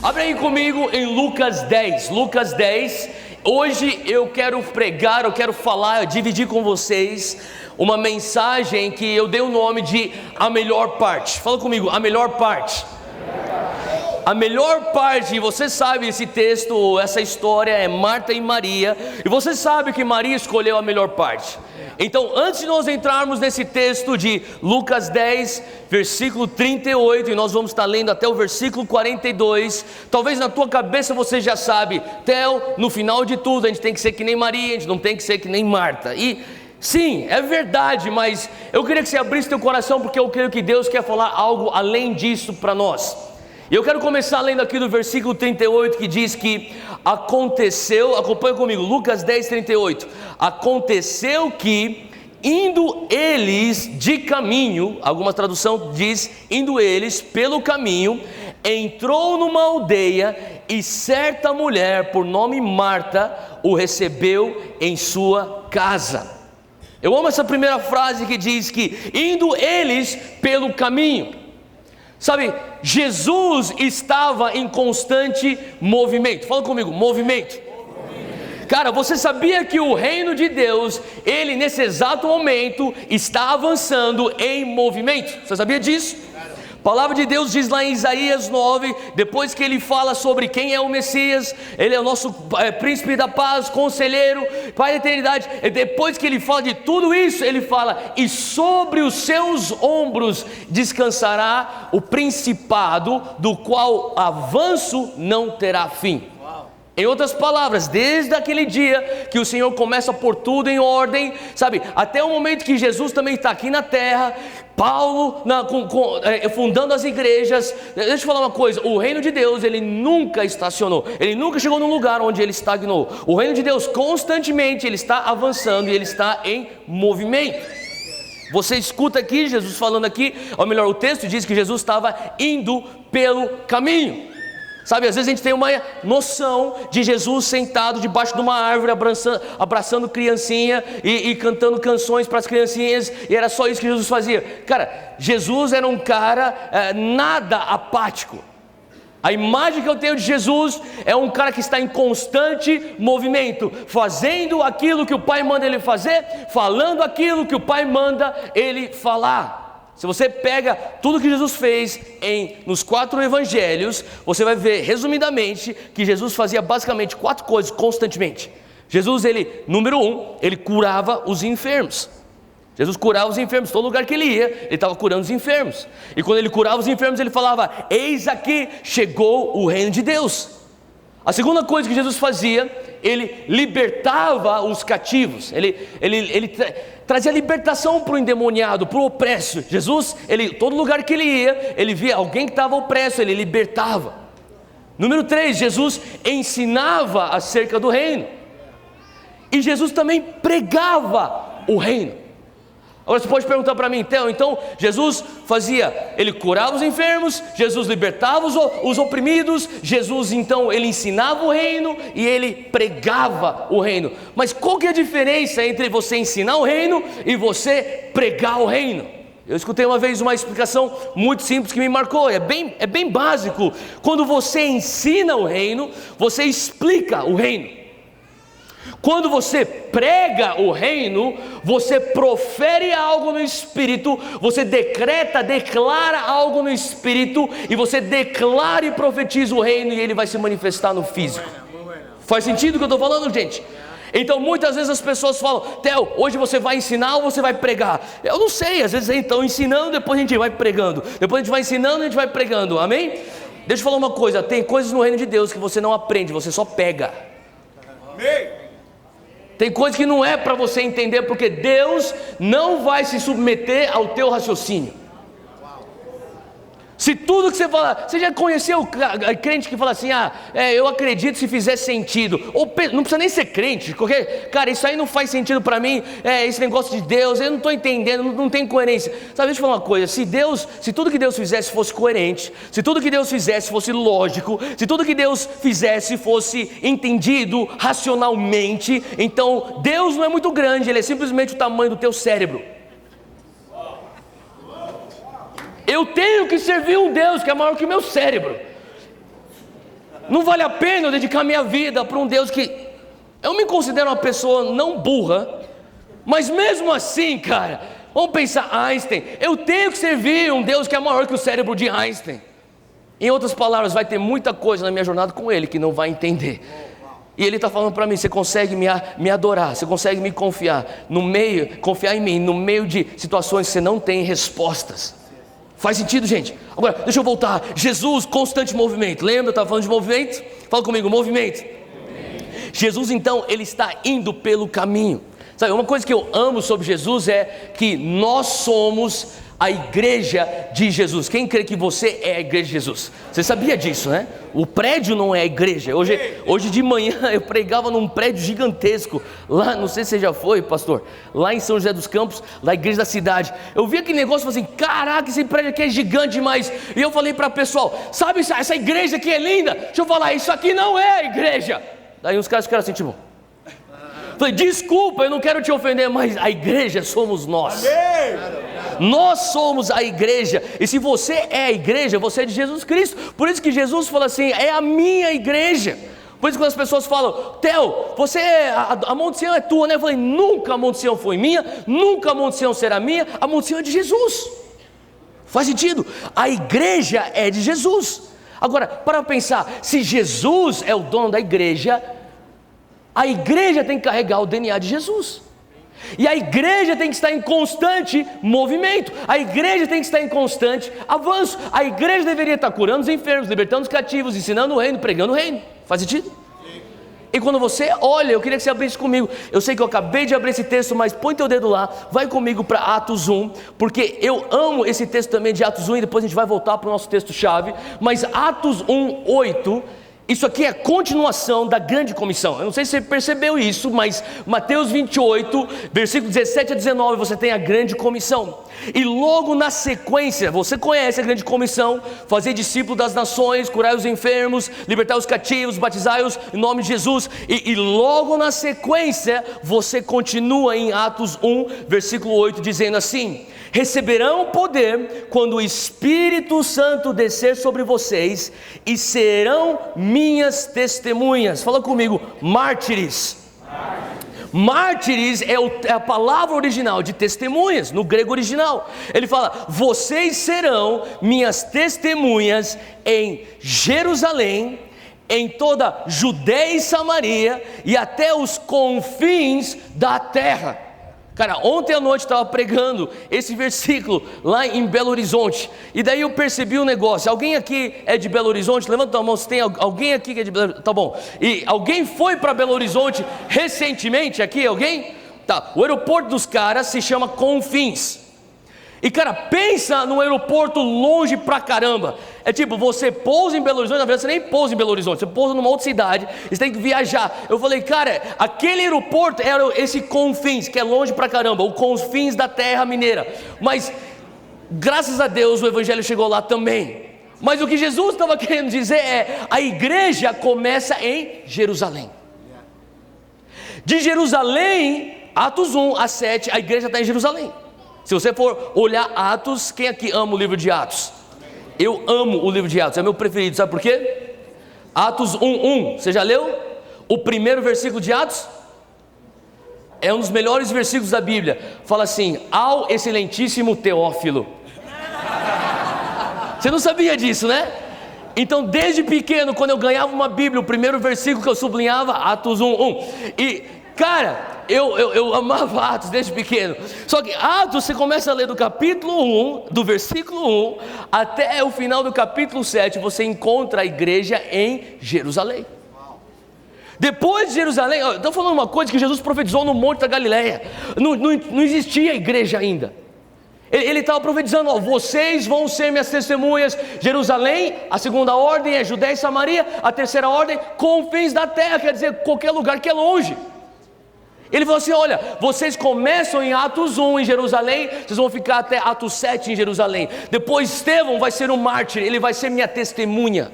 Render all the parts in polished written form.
Abre aí comigo em Lucas 10. Lucas 10. Hoje eu quero pregar, eu quero falar, dividir com vocês uma mensagem que eu dei o nome de A Melhor Parte. Fala comigo, a melhor parte. A melhor parte, e você sabe esse texto, essa história é Marta e Maria, e você sabe que Maria escolheu a melhor parte. Então, antes de nós entrarmos nesse texto de Lucas 10, versículo 38, e nós vamos estar lendo até o versículo 42, talvez na tua cabeça você já sabe, Theo, no final de tudo a gente tem que ser que nem Maria, a gente não tem que ser que nem Marta. E sim, é verdade, mas eu queria que você abrisse teu coração, porque eu creio que Deus quer falar algo além disso para nós. E eu quero começar lendo aqui do versículo 38, que diz que aconteceu, acompanha comigo, Lucas 10, 38. Aconteceu que, indo eles de caminho, alguma tradução diz, indo eles pelo caminho, entrou numa aldeia e certa mulher, por nome Marta, o recebeu em sua casa. Eu amo essa primeira frase que diz que, indo eles pelo caminho. Sabe, Jesus estava em constante movimento. Fala comigo, movimento. Cara, você sabia que o reino de Deus, ele nesse exato momento está avançando em movimento? Você sabia disso? A palavra de Deus diz lá em Isaías 9, depois que ele fala sobre quem é o Messias, ele é o nosso príncipe da paz, conselheiro, pai da eternidade, e depois que ele fala de tudo isso, ele fala, e sobre os seus ombros descansará o principado, do qual avanço não terá fim. Em outras palavras, desde aquele dia que o Senhor começa a pôr tudo em ordem, sabe, até o momento que Jesus também está aqui na terra, Paulo fundando as igrejas. Deixa eu falar uma coisa, o reino de Deus, ele nunca estacionou, ele nunca chegou num lugar onde ele estagnou. O reino de Deus constantemente, ele está avançando e ele está em movimento. Você escuta aqui, Jesus falando aqui, ou melhor, o texto diz que Jesus estava indo pelo caminho. Sabe, às vezes a gente tem uma noção de Jesus sentado debaixo de uma árvore, abraçando criancinha e cantando canções para as criancinhas, e era só isso que Jesus fazia. Cara, Jesus era um cara nada apático. A imagem que eu tenho de Jesus é um cara que está em constante movimento, fazendo aquilo que o Pai manda ele fazer, falando aquilo que o Pai manda ele falar. Se você pega tudo que Jesus fez nos 4 evangelhos, você vai ver resumidamente que Jesus fazia basicamente 4 coisas constantemente. Jesus, número 1, ele curava os enfermos. Jesus curava os enfermos, todo lugar que ele ia, ele estava curando os enfermos. E quando ele curava os enfermos, ele falava, eis aqui chegou o reino de Deus. A segunda coisa que Jesus fazia, ele libertava os cativos, ele trazia libertação para o endemoniado, para o opresso. Jesus, todo lugar que ele ia, ele via alguém que estava opresso, ele libertava. Número 3, Jesus ensinava acerca do reino. E Jesus também pregava o reino. Agora você pode perguntar para mim, então Jesus ele curava os enfermos, Jesus libertava os oprimidos, Jesus então ele ensinava o reino e ele pregava o reino. Mas qual que é a diferença entre você ensinar o reino e você pregar o reino? Eu escutei uma vez uma explicação muito simples que me marcou, é bem básico. Quando você ensina o reino, você explica o reino. Quando você prega o reino, você profere algo no Espírito, você declara algo no Espírito, e você declara e profetiza o reino, e ele vai se manifestar no físico. Faz sentido o que eu estou falando, gente? Então muitas vezes as pessoas falam, Theo, hoje você vai ensinar ou você vai pregar? Eu não sei, às vezes então ensinando, depois a gente vai pregando, depois a gente vai ensinando e a gente vai pregando, amém? Deixa eu falar uma coisa, tem coisas no reino de Deus que você não aprende, você só pega. Amém? Tem coisa que não é para você entender, porque Deus não vai se submeter ao teu raciocínio. Se tudo que você fala, você já conheceu crente que fala assim, eu acredito se fizer sentido, ou não precisa nem ser crente, porque, cara, isso aí não faz sentido para mim, esse negócio de Deus, eu não estou entendendo, não tem coerência. Sabe, deixa eu falar uma coisa, se tudo que Deus fizesse fosse coerente, se tudo que Deus fizesse fosse lógico, se tudo que Deus fizesse fosse entendido racionalmente, então Deus não é muito grande, Ele é simplesmente o tamanho do teu cérebro. Eu tenho que servir um Deus que é maior que o meu cérebro. Não vale a pena eu dedicar minha vida para um Deus que... Eu me considero uma pessoa não burra, mas mesmo assim, cara, vamos pensar Einstein. Eu tenho que servir um Deus que é maior que o cérebro de Einstein. Em outras palavras, vai ter muita coisa na minha jornada com Ele que não vai entender. E Ele está falando para mim, você consegue me adorar, você consegue me confiar em mim, no meio de situações que você não tem respostas. Faz sentido, gente? Agora, deixa eu voltar. Jesus, constante movimento. Lembra, eu estava falando de movimento? Fala comigo, movimento. Jesus, então, Ele está indo pelo caminho. Sabe, uma coisa que eu amo sobre Jesus é que nós somos a igreja de Jesus. Quem crê que você é a igreja de Jesus? Você sabia disso, né? O prédio não é a igreja. Hoje de manhã eu pregava num prédio gigantesco lá, não sei se você já foi, pastor, lá em São José dos Campos, na igreja da cidade. Eu vi aquele negócio e falei assim, caraca, esse prédio aqui é gigante demais. E eu falei para o pessoal, sabe essa igreja aqui é linda? Deixa eu falar, isso aqui não é a igreja. Daí os caras ficaram assim, tipo... Falei, desculpa, eu não quero te ofender, mas a igreja somos nós. Amém. Nós somos a igreja. E se você é a igreja, você é de Jesus Cristo. Por isso que Jesus fala assim, é a minha igreja. Por isso que quando as pessoas falam, Theo, você a Monte Sião é tua, né? Eu falei, nunca a Monte Sião foi minha, nunca a Monte Sião será minha, a Monte Sião é de Jesus. Faz sentido? A igreja é de Jesus. Agora, para pensar, se Jesus é o dono da igreja, a igreja tem que carregar o DNA de Jesus. E a igreja tem que estar em constante movimento. A igreja tem que estar em constante avanço. A igreja deveria estar curando os enfermos, libertando os cativos, ensinando o reino, pregando o reino. Faz sentido? E quando você olha, eu queria que você abrisse comigo. Eu sei que eu acabei de abrir esse texto, mas põe teu dedo lá, vai comigo para Atos 1, porque eu amo esse texto também de Atos 1, e depois a gente vai voltar para o nosso texto-chave. Mas Atos 1, 8... Isso aqui é a continuação da grande comissão. Eu não sei se você percebeu isso, mas Mateus 28, versículo 17 a 19, você tem a grande comissão. E logo na sequência, você conhece a grande comissão: fazer discípulos das nações, curar os enfermos, libertar os cativos, batizai-os em nome de Jesus. E logo na sequência, você continua em Atos 1, versículo 8, dizendo assim: receberão poder quando o Espírito Santo descer sobre vocês, e serão minhas testemunhas. Fala comigo, mártires. Mártires é a palavra original de testemunhas, no grego original. Ele fala, vocês serão minhas testemunhas em Jerusalém, em toda Judeia e Samaria, e até os confins da terra. Cara, ontem à noite eu estava pregando esse versículo lá em Belo Horizonte, e daí eu percebi um negócio. Alguém aqui é de Belo Horizonte? Levanta a mão se tem alguém aqui que é de Belo Horizonte. Tá bom. E alguém foi para Belo Horizonte recentemente aqui? Alguém? Tá. O aeroporto dos caras se chama Confins. E cara, pensa num aeroporto longe pra caramba. É tipo, você pousa em Belo Horizonte, na verdade você nem pousa em Belo Horizonte, você pousa numa outra cidade, você tem que viajar. Eu falei, cara, aquele aeroporto era esse Confins, que é longe pra caramba, o Confins da terra mineira. Mas, graças a Deus, o evangelho chegou lá também. Mas o que Jesus estava querendo dizer é, a igreja começa em Jerusalém. De Jerusalém, Atos 1 a 7, a igreja está em Jerusalém. Se você for olhar Atos, quem aqui ama o livro de Atos? Eu amo o livro de Atos, é meu preferido, sabe por quê? Atos 1:1, você já leu? O primeiro versículo de Atos é um dos melhores versículos da Bíblia. Fala assim, ao excelentíssimo Teófilo. Você não sabia disso, né? Então desde pequeno, quando eu ganhava uma Bíblia, o primeiro versículo que eu sublinhava, Atos 1:1. E cara, eu amava Atos desde pequeno. Só que Atos, você começa a ler do capítulo 1, do versículo 1 até o final do capítulo 7, você encontra a igreja em Jerusalém. Depois de Jerusalém, estou falando uma coisa que Jesus profetizou no Monte da Galileia. Não existia igreja ainda. Ele estava profetizando, vocês vão ser minhas testemunhas. Jerusalém, a segunda ordem é Judeia e Samaria, a terceira ordem, confins da terra, quer dizer, qualquer lugar que é longe. Ele falou assim, olha, vocês começam em Atos 1 em Jerusalém, vocês vão ficar até Atos 7 em Jerusalém. Depois Estevão vai ser um mártir, ele vai ser minha testemunha.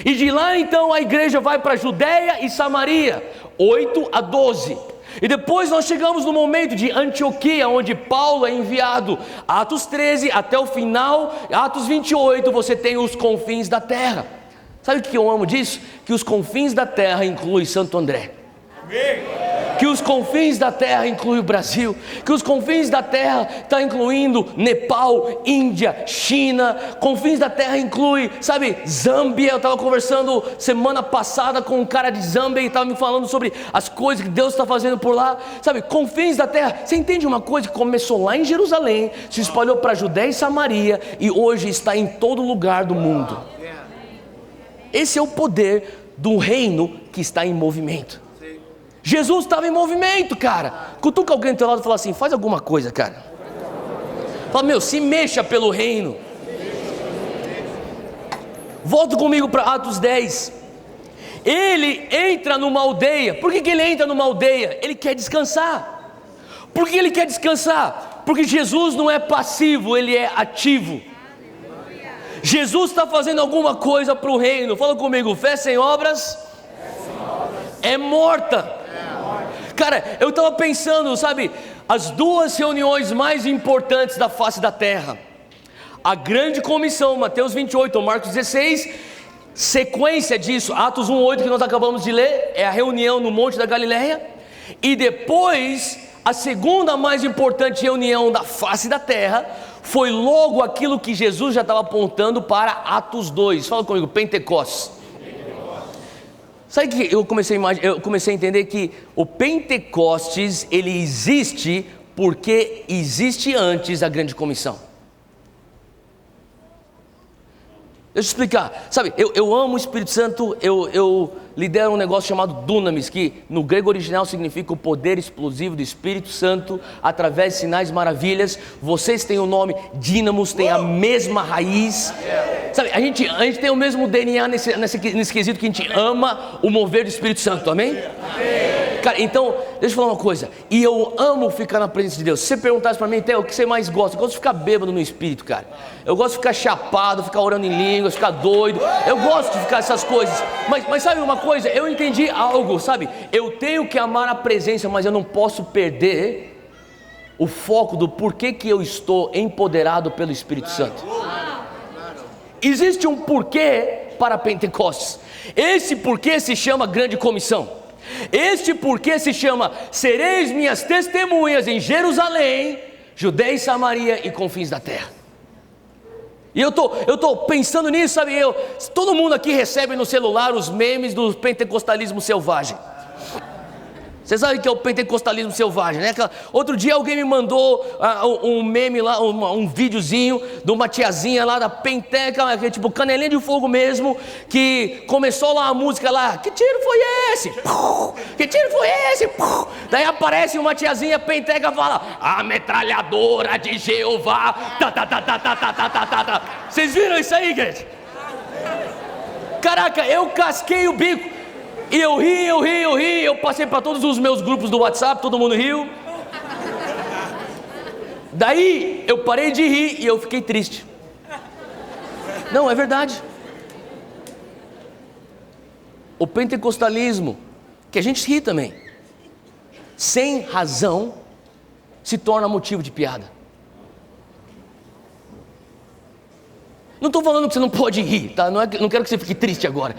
E de lá então a igreja vai para Judeia e Samaria, 8 a 12. E depois nós chegamos no momento de Antioquia, onde Paulo é enviado. Atos 13 até o final, Atos 28, você tem os confins da terra. Sabe o que eu amo disso? Que os confins da terra incluem Santo André. Que os confins da terra incluem o Brasil. Que os confins da terra está incluindo Nepal, Índia, China. Confins da terra inclui, sabe, Zâmbia. Eu estava conversando semana passada com um cara de Zâmbia e estava me falando sobre as coisas que Deus está fazendo por lá. Sabe, confins da terra. Você entende uma coisa que começou lá em Jerusalém, se espalhou para a Judéia e Samaria e hoje está em todo lugar do mundo. Esse é o poder do reino que está em movimento. Jesus estava em movimento, cara. Cutuca alguém do teu lado e fala assim: faz alguma coisa, cara. Fala, meu, se mexa pelo reino. Volta comigo para Atos 10. Ele entra numa aldeia. Por que ele entra numa aldeia? Ele quer descansar. Por que ele quer descansar? Porque Jesus não é passivo, ele é ativo. Jesus está fazendo alguma coisa para o reino. Fala comigo: fé sem obras é morta. Cara, eu estava pensando, sabe, as duas reuniões mais importantes da face da terra: a grande comissão, Mateus 28 ou Marcos 16, sequência disso, Atos 1:8 que nós acabamos de ler, é a reunião no Monte da Galileia, e depois, a segunda mais importante reunião da face da terra, foi logo aquilo que Jesus já estava apontando para Atos 2, fala comigo, Pentecostes. Sabe que eu comecei a entender que o Pentecostes, ele existe porque existe antes a grande comissão. Deixa eu explicar, sabe, eu amo o Espírito Santo, eu lidero um negócio chamado Dunamis, que no grego original significa o poder explosivo do Espírito Santo, através de sinais e maravilhas. Vocês têm o nome Dínamos, têm a mesma raiz, sabe, a gente tem o mesmo DNA nesse quesito, que a gente ama o mover do Espírito Santo, amém? Cara, então, deixa eu falar uma coisa, e eu amo ficar na presença de Deus. Se você perguntasse para mim, Theo, o que você mais gosta? Eu gosto de ficar bêbado no Espírito, cara. Eu gosto de ficar chapado, ficar orando em línguas, ficar doido. Eu gosto de ficar essas coisas. Mas sabe uma coisa? Eu entendi algo, sabe? Eu tenho que amar a presença, mas eu não posso perder o foco do porquê que eu estou empoderado pelo Espírito Santo. Existe um porquê para Pentecostes. Esse porquê se chama Grande Comissão. Este porquê se chama: sereis minhas testemunhas em Jerusalém, Judeia e Samaria e confins da terra. E eu tô pensando nisso, sabe? Todo mundo aqui recebe no celular os memes do pentecostalismo selvagem. Você sabe o que é o pentecostalismo selvagem, né? Outro dia alguém me mandou um meme lá, um videozinho de uma tiazinha lá da Penteca, que é tipo canelinha de fogo mesmo, que começou lá a música lá: que tiro foi esse? Que tiro foi esse? Daí aparece uma tiazinha Penteca e fala: a metralhadora de Jeová. Vocês viram isso aí, gente? Caraca, eu casquei o bico. E eu ri, eu passei para todos os meus grupos do WhatsApp, todo mundo riu. Daí eu parei de rir e eu fiquei triste. Não, é verdade. O pentecostalismo, que a gente ri também, sem razão, se torna motivo de piada. Não estou falando que você não pode rir, tá? Não quero que você fique triste agora.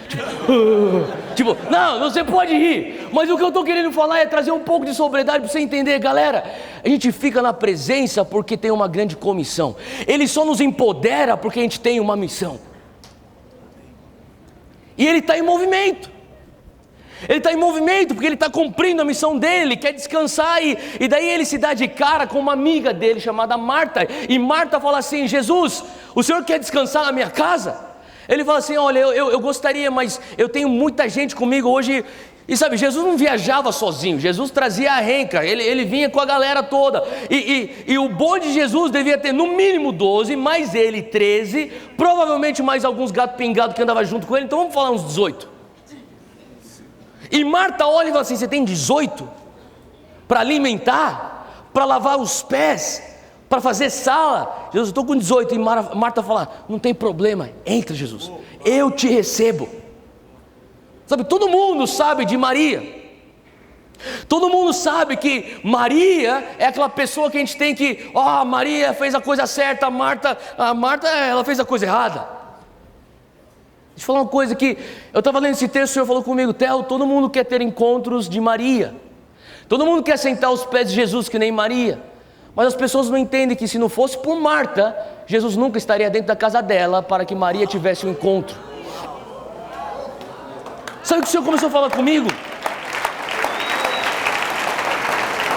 Não, você pode rir. Mas o que eu estou querendo falar é trazer um pouco de sobriedade para você entender, galera. A gente fica na presença porque tem uma grande comissão. Ele só nos empodera porque a gente tem uma missão. E ele está em movimento. Ele está em movimento porque ele está cumprindo a missão dele, quer descansar, e daí ele se dá de cara com uma amiga dele chamada Marta, e Marta fala assim: Jesus, o senhor quer descansar na minha casa? Ele fala assim: olha, eu gostaria, mas eu tenho muita gente comigo hoje. E sabe, Jesus não viajava sozinho, Jesus trazia a renca, ele vinha com a galera toda, e o bonde de Jesus devia ter no mínimo 12, mais ele 13, provavelmente mais alguns gatos pingados que andavam junto com ele, então vamos falar uns 18. E Marta olha e fala assim: você tem 18? Para alimentar? Para lavar os pés? Para fazer sala? Jesus, eu estou com 18. E Marta fala: não tem problema, entra, Jesus, eu te recebo. Sabe, todo mundo sabe de Maria. Todo mundo sabe que Maria é aquela pessoa que a gente tem que: Maria fez a coisa certa, a Marta ela fez a coisa errada. Deixa eu falar uma coisa que eu estava lendo esse texto, o Senhor falou comigo, Theo, todo mundo quer ter encontros de Maria. Todo mundo quer sentar aos pés de Jesus que nem Maria. Mas as pessoas não entendem que se não fosse por Marta, Jesus nunca estaria dentro da casa dela para que Maria tivesse um encontro. Sabe o que o Senhor começou a falar comigo?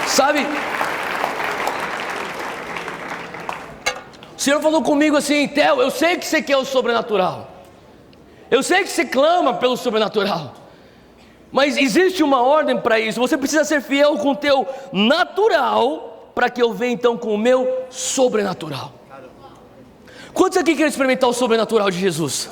Sabe? O Senhor falou comigo assim, Theo, eu sei que você quer o sobrenatural. Eu sei que você clama pelo sobrenatural. Mas existe uma ordem para isso. Você precisa ser fiel com o teu natural, para que eu venha então com o meu sobrenatural. Quantos aqui querem experimentar o sobrenatural de Jesus?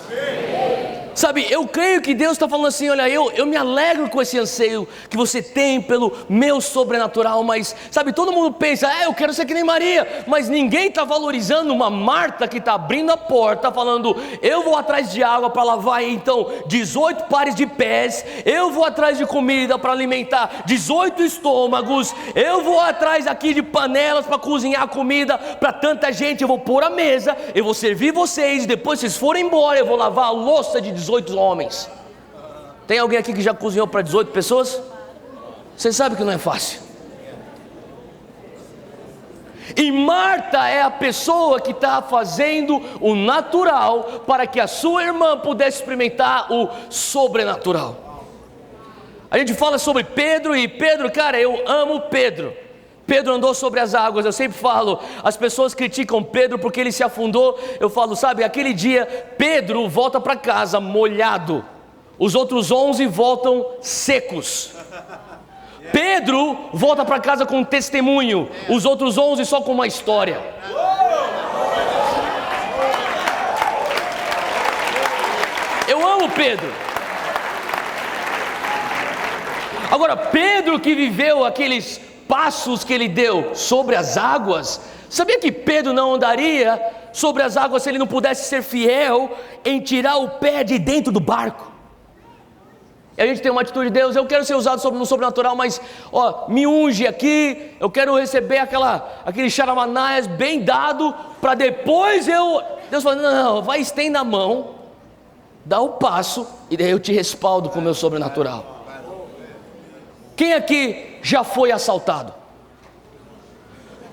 Sabe, eu creio que Deus está falando assim, olha, eu me alegro com esse anseio que você tem pelo meu sobrenatural, mas, sabe, todo mundo pensa, eu quero ser que nem Maria, mas ninguém está valorizando uma Marta que está abrindo a porta, falando, eu vou atrás de água para lavar, então, 18 pares de pés, eu vou atrás de comida para alimentar 18 estômagos, eu vou atrás aqui de panelas para cozinhar comida para tanta gente, eu vou pôr a mesa, eu vou servir vocês, depois vocês forem embora, eu vou lavar a louça de 18 homens. Tem alguém aqui que já cozinhou para 18 pessoas? Você sabe que não é fácil. E Marta é a pessoa que está fazendo o natural para que a sua irmã pudesse experimentar o sobrenatural. A gente fala sobre Pedro, e Pedro, cara, eu amo Pedro. Pedro andou sobre as águas, eu sempre falo, as pessoas criticam Pedro porque ele se afundou, eu falo, sabe, aquele dia, Pedro volta para casa molhado, os outros 11 voltam secos. Pedro volta para casa com um testemunho, os outros 11 só com uma história. Eu amo Pedro. Agora, Pedro que viveu aqueles passos que ele deu sobre as águas, sabia que Pedro não andaria sobre as águas se ele não pudesse ser fiel em tirar o pé de dentro do barco? E a gente tem uma atitude de Deus, eu quero ser usado no sobrenatural, mas me unge aqui, eu quero receber aquele charamanás bem dado, para depois Deus fala, não, vai, estenda a mão, dá o passo, e daí eu te respaldo com o meu sobrenatural. Quem aqui já foi assaltado?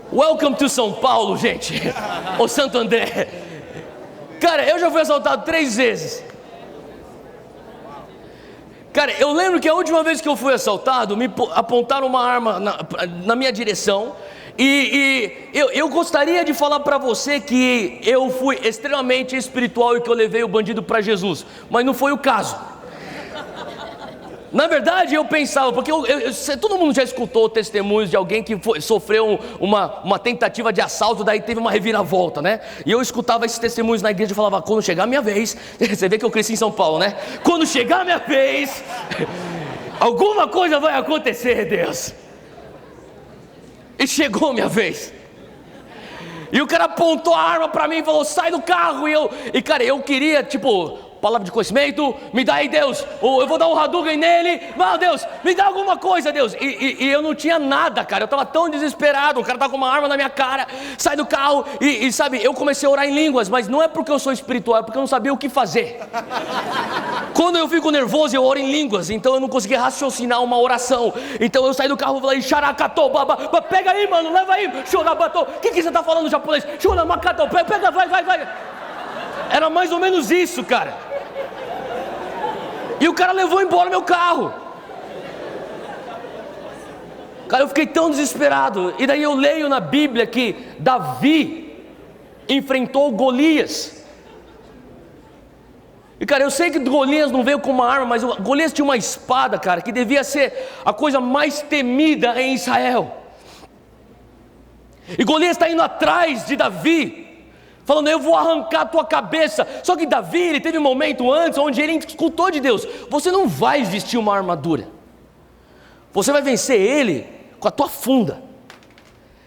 Welcome to São Paulo, gente. Ou Santo André. Cara, eu já fui assaltado 3 vezes. Cara, eu lembro que a última vez que eu fui assaltado, me apontaram uma arma na minha direção. E eu gostaria de falar para você que eu fui extremamente espiritual e que eu levei o bandido para Jesus. Mas não foi o caso. Na verdade eu pensava, porque todo mundo já escutou testemunhos de alguém que sofreu uma tentativa de assalto, daí teve uma reviravolta, né? E eu escutava esses testemunhos na igreja e falava, quando chegar a minha vez, você vê que eu cresci em São Paulo, né? Quando chegar a minha vez, alguma coisa vai acontecer, Deus. E chegou a minha vez. E o cara apontou a arma para mim e falou, sai do carro. E cara, eu queria, palavra de conhecimento, me dá aí, Deus, ou eu vou dar um Hadouken nele, meu Deus, me dá alguma coisa, Deus. E eu não tinha nada, cara, eu estava tão desesperado, o cara estava com uma arma na minha cara, sai do carro, e sabe, eu comecei a orar em línguas, mas não é porque eu sou espiritual, é porque eu não sabia o que fazer. Quando eu fico nervoso, eu oro em línguas, então eu não conseguia raciocinar uma oração, então eu saí do carro e falei, xaracatô, baba, pega aí, mano, leva aí, chorabatô, o que você está falando em japonês? Choramakatô, pega, vai. Era mais ou menos isso, cara. E o cara levou embora meu carro. Cara, eu fiquei tão desesperado. E daí eu leio na Bíblia que Davi enfrentou Golias. E cara, eu sei que Golias não veio com uma arma, mas Golias tinha uma espada, cara, que devia ser a coisa mais temida em Israel. E Golias está indo atrás de Davi, falando, eu vou arrancar a tua cabeça. Só que Davi, ele teve um momento antes onde ele escutou de Deus, você não vai vestir uma armadura, você vai vencer ele com a tua funda.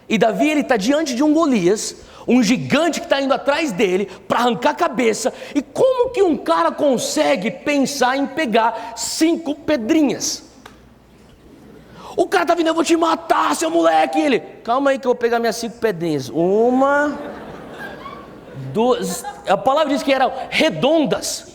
E Davi, ele está diante de um Golias, um gigante que está indo atrás dele para arrancar a cabeça. E como que um cara consegue pensar em pegar 5 pedrinhas? O cara está vindo, eu vou te matar, seu moleque. E ele, calma aí que eu vou pegar minhas 5 pedrinhas. 1, 2, a palavra diz que eram redondas.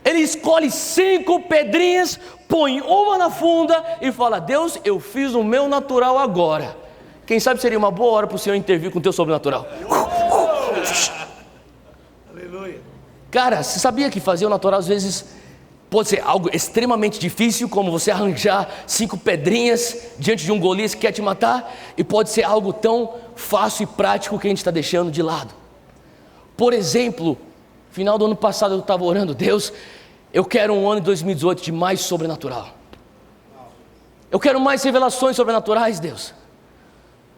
Ele escolhe 5 pedrinhas, põe uma na funda e fala: Deus, eu fiz o meu natural agora. Quem sabe seria uma boa hora para o Senhor intervir com o teu sobrenatural. Aleluia. Cara, você sabia que fazer o natural às vezes pode ser algo extremamente difícil, como você arranjar 5 pedrinhas diante de um Golias que quer te matar, e pode ser algo tão fácil e prático que a gente está deixando de lado. Por exemplo, final do ano passado eu estava orando: Deus, eu quero um ano de 2018 de mais sobrenatural. Eu quero mais revelações sobrenaturais, Deus.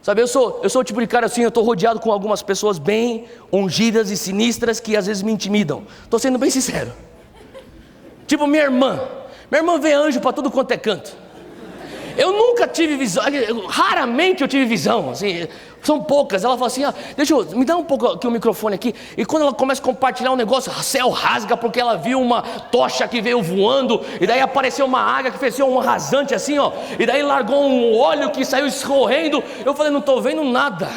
Sabe, eu sou o tipo de cara assim, eu estou rodeado com algumas pessoas bem ungidas e sinistras que às vezes me intimidam. Estou sendo bem sincero. Tipo minha irmã vê anjo para tudo quanto é canto. Eu nunca tive visão, raramente eu tive visão, assim, são poucas. Ela fala assim: me dá um pouco aqui o microfone aqui. E quando ela começa a compartilhar um negócio, o céu rasga porque ela viu uma tocha que veio voando, e daí apareceu uma águia que fez um rasante assim, e daí largou um óleo que saiu escorrendo. Eu falei: não estou vendo nada.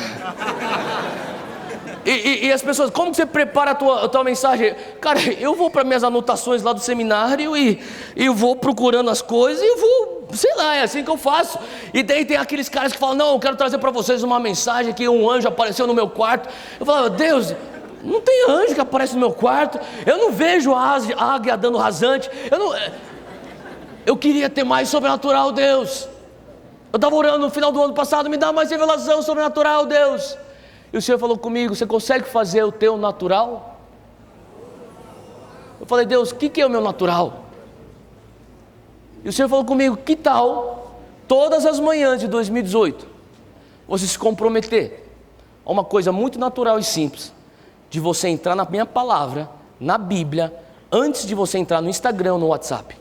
E as pessoas: como que você prepara a tua mensagem? Cara, eu vou para minhas anotações lá do seminário e eu vou procurando as coisas e eu vou, sei lá, é assim que eu faço. E daí tem aqueles caras que falam: não, eu quero trazer para vocês uma mensagem que um anjo apareceu no meu quarto. Eu falo: Deus, não tem anjo que aparece no meu quarto, eu não vejo a águia dando rasante, eu queria ter mais sobrenatural, Deus. Eu estava orando no final do ano passado: me dá mais revelação sobrenatural, Deus. E o Senhor falou comigo: você consegue fazer o teu natural? Eu falei: Deus, o que é o meu natural? E o Senhor falou comigo: que tal todas as manhãs de 2018 você se comprometer a uma coisa muito natural e simples, de você entrar na minha palavra, na Bíblia, antes de você entrar no Instagram ou no WhatsApp.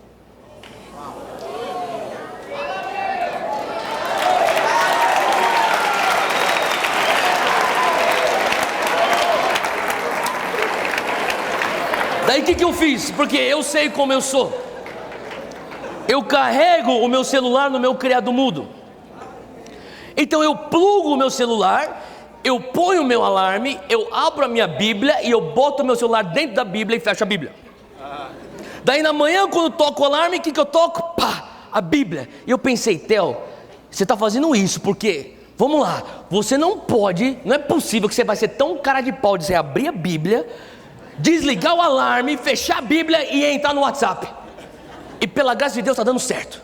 Daí o que eu fiz? Porque eu sei como eu sou. Eu carrego o meu celular no meu criado mudo. Então eu plugo o meu celular, eu ponho o meu alarme, eu abro a minha Bíblia e eu boto o meu celular dentro da Bíblia e fecho a Bíblia. Daí na manhã, quando toco o alarme, o que eu toco? Pá, a Bíblia. E eu pensei: Theo, você está fazendo isso porque, vamos lá, você não é possível que você vai ser tão cara de pau de você abrir a Bíblia, desligar o alarme, fechar a Bíblia e entrar no WhatsApp. E pela graça de Deus está dando certo.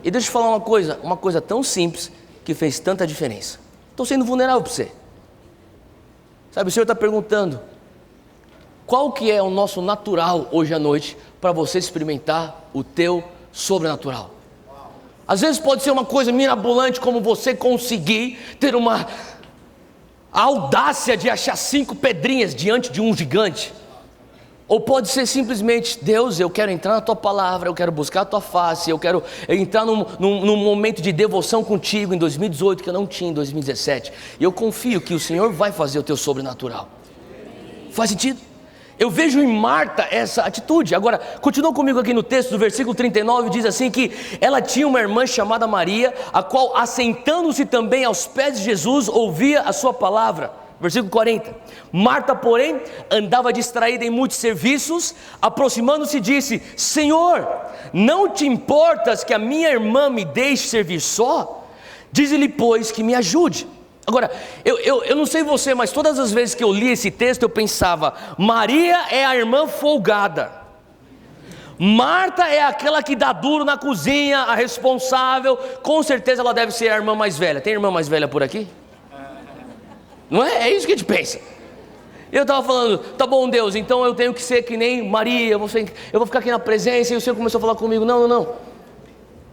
E deixa eu te falar uma coisa tão simples que fez tanta diferença. Estou sendo vulnerável para você. Sabe, o Senhor está perguntando: qual que é o nosso natural hoje à noite para você experimentar o teu sobrenatural? Às vezes pode ser uma coisa mirabolante, como você conseguir ter a audácia de achar 5 pedrinhas diante de um gigante. Ou pode ser simplesmente: Deus, eu quero entrar na tua palavra, eu quero buscar a tua face, eu quero entrar num momento de devoção contigo em 2018 que eu não tinha em 2017. E eu confio que o Senhor vai fazer o teu sobrenatural. Faz sentido? Eu vejo em Marta essa atitude. Agora, continua comigo aqui no texto do versículo 39, diz assim que ela tinha uma irmã chamada Maria, a qual, assentando-se também aos pés de Jesus, ouvia a sua palavra. Versículo 40, Marta, porém, andava distraída em muitos serviços, aproximando-se disse: Senhor, não te importas que a minha irmã me deixe servir só? Dize-lhe, pois, que me ajude. Agora, eu não sei você, mas todas as vezes que eu li esse texto eu pensava: Maria é a irmã folgada, Marta é aquela que dá duro na cozinha, a responsável, com certeza ela deve ser a irmã mais velha. Tem irmã mais velha por aqui? Não é? É isso que a gente pensa. Eu estava falando: tá bom, Deus, então eu tenho que ser que nem Maria, eu vou ficar aqui na presença. E o Senhor começou a falar comigo: não,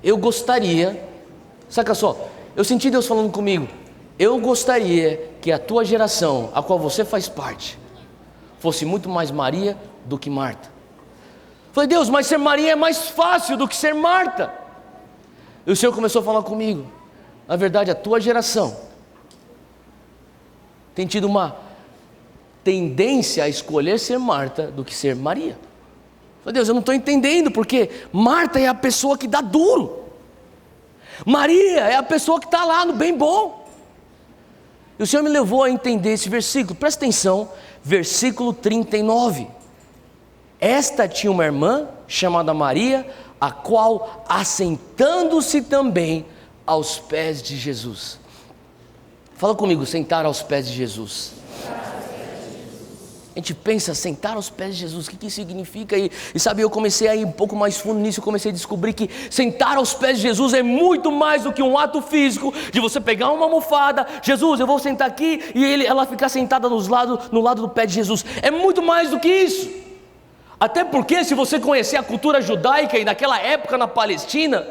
eu gostaria, saca só, eu senti Deus falando comigo: eu gostaria que a tua geração, a qual você faz parte, fosse muito mais Maria do que Marta. Falei: Deus, mas ser Maria é mais fácil do que ser Marta. E o Senhor começou a falar comigo: na verdade, a tua geração tem tido uma tendência a escolher ser Marta do que ser Maria. Falei: Deus, eu não estou entendendo, porque Marta é a pessoa que dá duro, Maria é a pessoa que está lá no bem bom. E o Senhor me levou a entender esse versículo. Presta atenção, versículo 39. Esta tinha uma irmã chamada Maria, a qual, assentando-se também aos pés de Jesus. Fala comigo, sentar aos pés de Jesus. A gente pensa, sentar aos pés de Jesus, o que isso significa? E sabe, eu comecei a ir um pouco mais fundo nisso, eu comecei a descobrir que sentar aos pés de Jesus é muito mais do que um ato físico, de você pegar uma almofada, Jesus, eu vou sentar aqui, e ela ficar sentada no lado do pé de Jesus. É muito mais do que isso. Até porque, se você conhecer a cultura judaica, e naquela época na Palestina,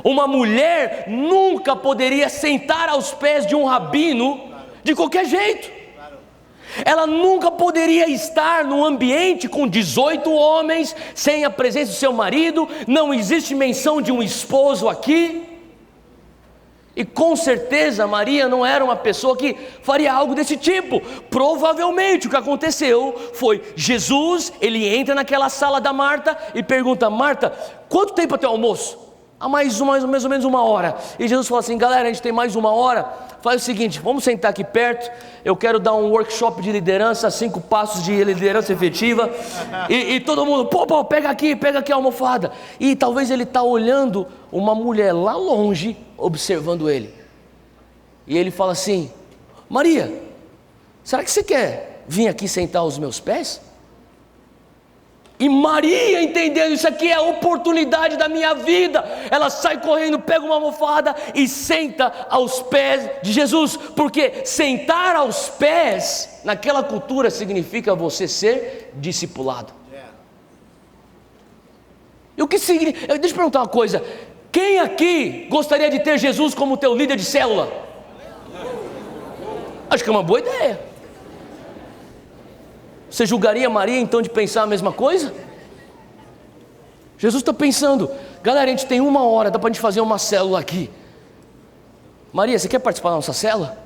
uma mulher nunca poderia sentar aos pés de um rabino de qualquer jeito. Ela nunca poderia estar num ambiente com 18 homens, sem a presença do seu marido. Não existe menção de um esposo aqui. E com certeza Maria não era uma pessoa que faria algo desse tipo. Provavelmente o que aconteceu foi, ele entra naquela sala da Marta e pergunta: Marta, quanto tempo até o almoço? Mais ou menos 1 hora. E Jesus fala assim: galera, a gente tem mais 1 hora. Faz o seguinte, vamos sentar aqui perto. Eu quero dar um workshop de liderança, 5 passos de liderança efetiva. E todo mundo, pô, pega aqui a almofada. E talvez ele está olhando uma mulher lá longe, observando ele. E ele fala assim: Maria, será que você quer vir aqui sentar aos meus pés? E Maria, entendendo isso aqui é a oportunidade da minha vida, ela sai correndo, pega uma almofada e senta aos pés de Jesus. Porque sentar aos pés, naquela cultura, significa você ser discipulado. E o que significa? Deixa eu perguntar uma coisa: quem aqui gostaria de ter Jesus como teu líder de célula? Acho que é uma boa ideia. Você julgaria Maria então de pensar a mesma coisa? Jesus está pensando: galera, a gente tem 1 hora, dá para a gente fazer uma célula aqui. Maria, você quer participar da nossa célula?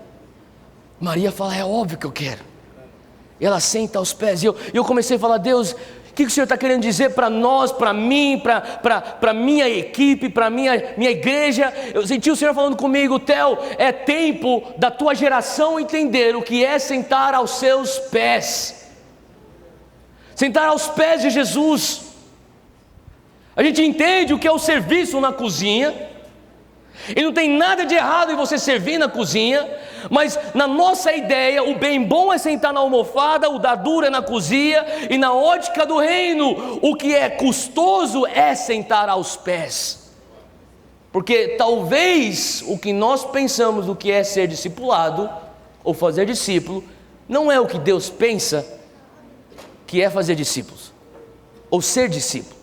Maria fala: é óbvio que eu quero. E ela senta aos pés. E eu comecei a falar: Deus, o que o Senhor está querendo dizer para nós, para mim, para minha equipe, para minha igreja? Eu senti o Senhor falando comigo: Theo, é tempo da tua geração entender o que é sentar aos seus pés. Sentar aos pés de Jesus. A gente entende o que é o serviço na cozinha, e não tem nada de errado em você servir na cozinha, mas na nossa ideia, o bem bom é sentar na almofada, o da dura é na cozinha, e na ótica do reino, o que é custoso é sentar aos pés. Porque talvez o que nós pensamos do que é ser discipulado, ou fazer discípulo, não é o que Deus pensa que é fazer discípulos, ou ser discípulo.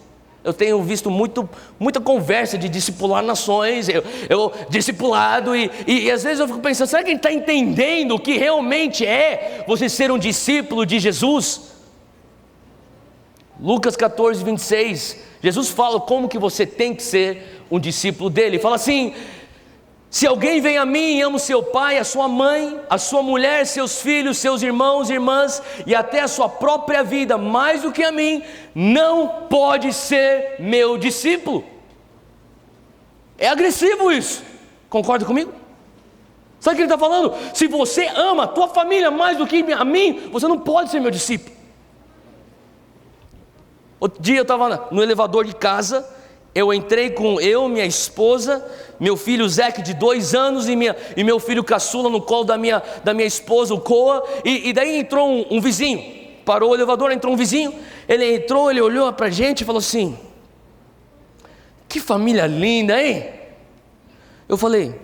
Eu tenho visto muita conversa de discipular nações, eu discipulado, e às vezes eu fico pensando: será que a gente está entendendo o que realmente é você ser um discípulo de Jesus? Lucas 14, 26, Jesus fala como que você tem que ser um discípulo dele. Ele fala assim: se alguém vem a mim e ama o seu pai, a sua mãe, a sua mulher, seus filhos, seus irmãos, irmãs e até a sua própria vida, mais do que a mim, não pode ser meu discípulo. É agressivo isso, concorda comigo? Sabe o que ele está falando? Se você ama a tua família mais do que a mim, você não pode ser meu discípulo. Outro dia eu estava no elevador de casa. Eu entrei com minha esposa, meu filho Zeque de 2 anos e meu filho caçula no colo da minha esposa, o Coa, e daí entrou um vizinho, parou o elevador, entrou um vizinho, ele entrou, ele olhou pra gente e falou assim: que família linda, hein? Eu falei: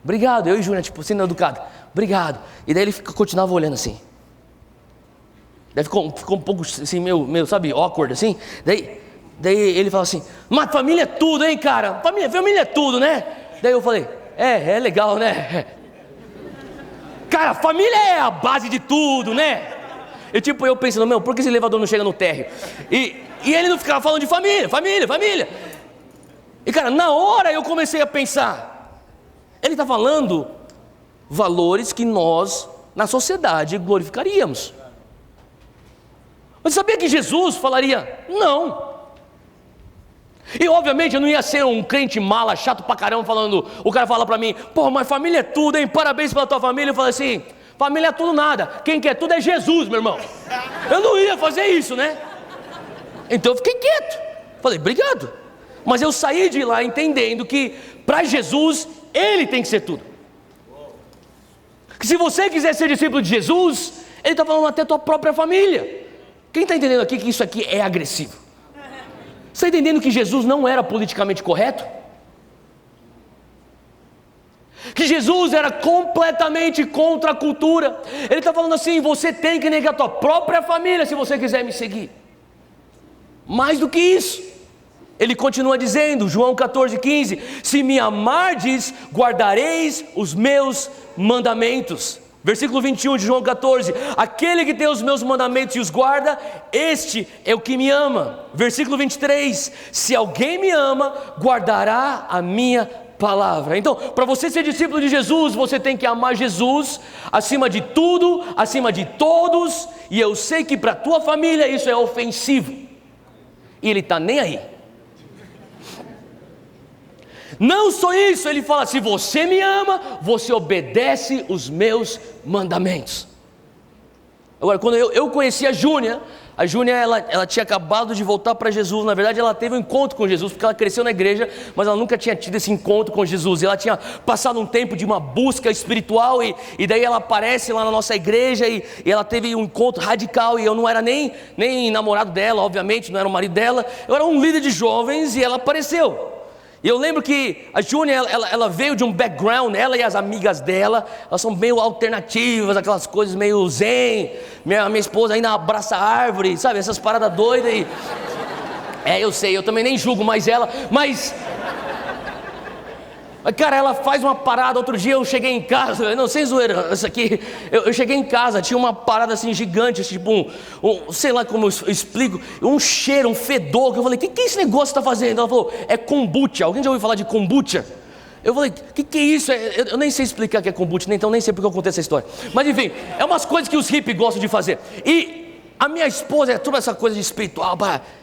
obrigado. Eu e Júnior, sendo educado, obrigado. E daí ele continuava olhando assim, daí ficou um pouco assim, meio sabe, awkward assim. Daí ele fala assim: mas família é tudo, hein, cara? Família é tudo, né? Daí eu falei: é legal, né? Cara, família é a base de tudo, né? Eu pensando: por que esse elevador não chega no térreo? E ele não ficava falando de família. E cara, na hora eu comecei a pensar: ele está falando valores que nós, na sociedade, glorificaríamos. Mas sabia que Jesus falaria não? E obviamente eu não ia ser um crente mala, chato pra caramba, falando, o cara fala pra mim: pô, mas família é tudo, hein, parabéns pela tua família. Eu falei assim: família é tudo nada, quem quer tudo é Jesus, meu irmão. Eu não ia fazer isso, né? Então eu fiquei quieto. Falei, obrigado. Mas eu saí de lá entendendo que para Jesus, Ele tem que ser tudo. Que se você quiser ser discípulo de Jesus, Ele está falando até a tua própria família. Quem está entendendo aqui que isso aqui é agressivo? Você está entendendo que Jesus não era politicamente correto? Que Jesus era completamente contra a cultura. Ele está falando assim, você tem que negar a tua própria família se você quiser me seguir. Mais do que isso, ele continua dizendo, João 14,15, se me amardes, guardareis os meus mandamentos. Versículo 21 de João 14, aquele que tem os meus mandamentos e os guarda, este é o que me ama. Versículo 23, se alguém me ama, guardará a minha palavra. Então, para você ser discípulo de Jesus, você tem que amar Jesus acima de tudo, acima de todos, e eu sei que para a tua família isso é ofensivo, e Ele está nem aí. Não só isso, Ele fala, se você me ama, você obedece os meus mandamentos. Agora, quando eu conheci a Júnia, ela tinha acabado de voltar para Jesus. Na verdade, ela teve um encontro com Jesus, porque ela cresceu na igreja, mas ela nunca tinha tido esse encontro com Jesus. Ela tinha passado um tempo de uma busca espiritual, e daí ela aparece lá na nossa igreja, e ela teve um encontro radical, e eu não era nem namorado dela, obviamente, não era o marido dela, eu era um líder de jovens, e ela apareceu. E eu lembro que a Júnia, ela veio de um background, ela e as amigas dela, elas são meio alternativas, aquelas coisas meio zen. Minha esposa ainda abraça a árvore, sabe, essas paradas doidas. Eu sei, eu também nem julgo mais ela, mas cara, ela faz uma parada. Outro dia eu cheguei em casa, não, sem zoeira, isso aqui, eu cheguei em casa, tinha uma parada assim gigante, tipo sei lá como eu explico, um cheiro, um fedor, que eu falei, que é esse negócio que está fazendo? Ela falou, é kombucha. Alguém já ouviu falar de kombucha? Eu falei, que é isso? Eu nem sei explicar o que é kombucha, então nem sei porque eu contei essa história. Mas enfim, é umas coisas que os hippies gostam de fazer. E a minha esposa é toda essa coisa de espiritual.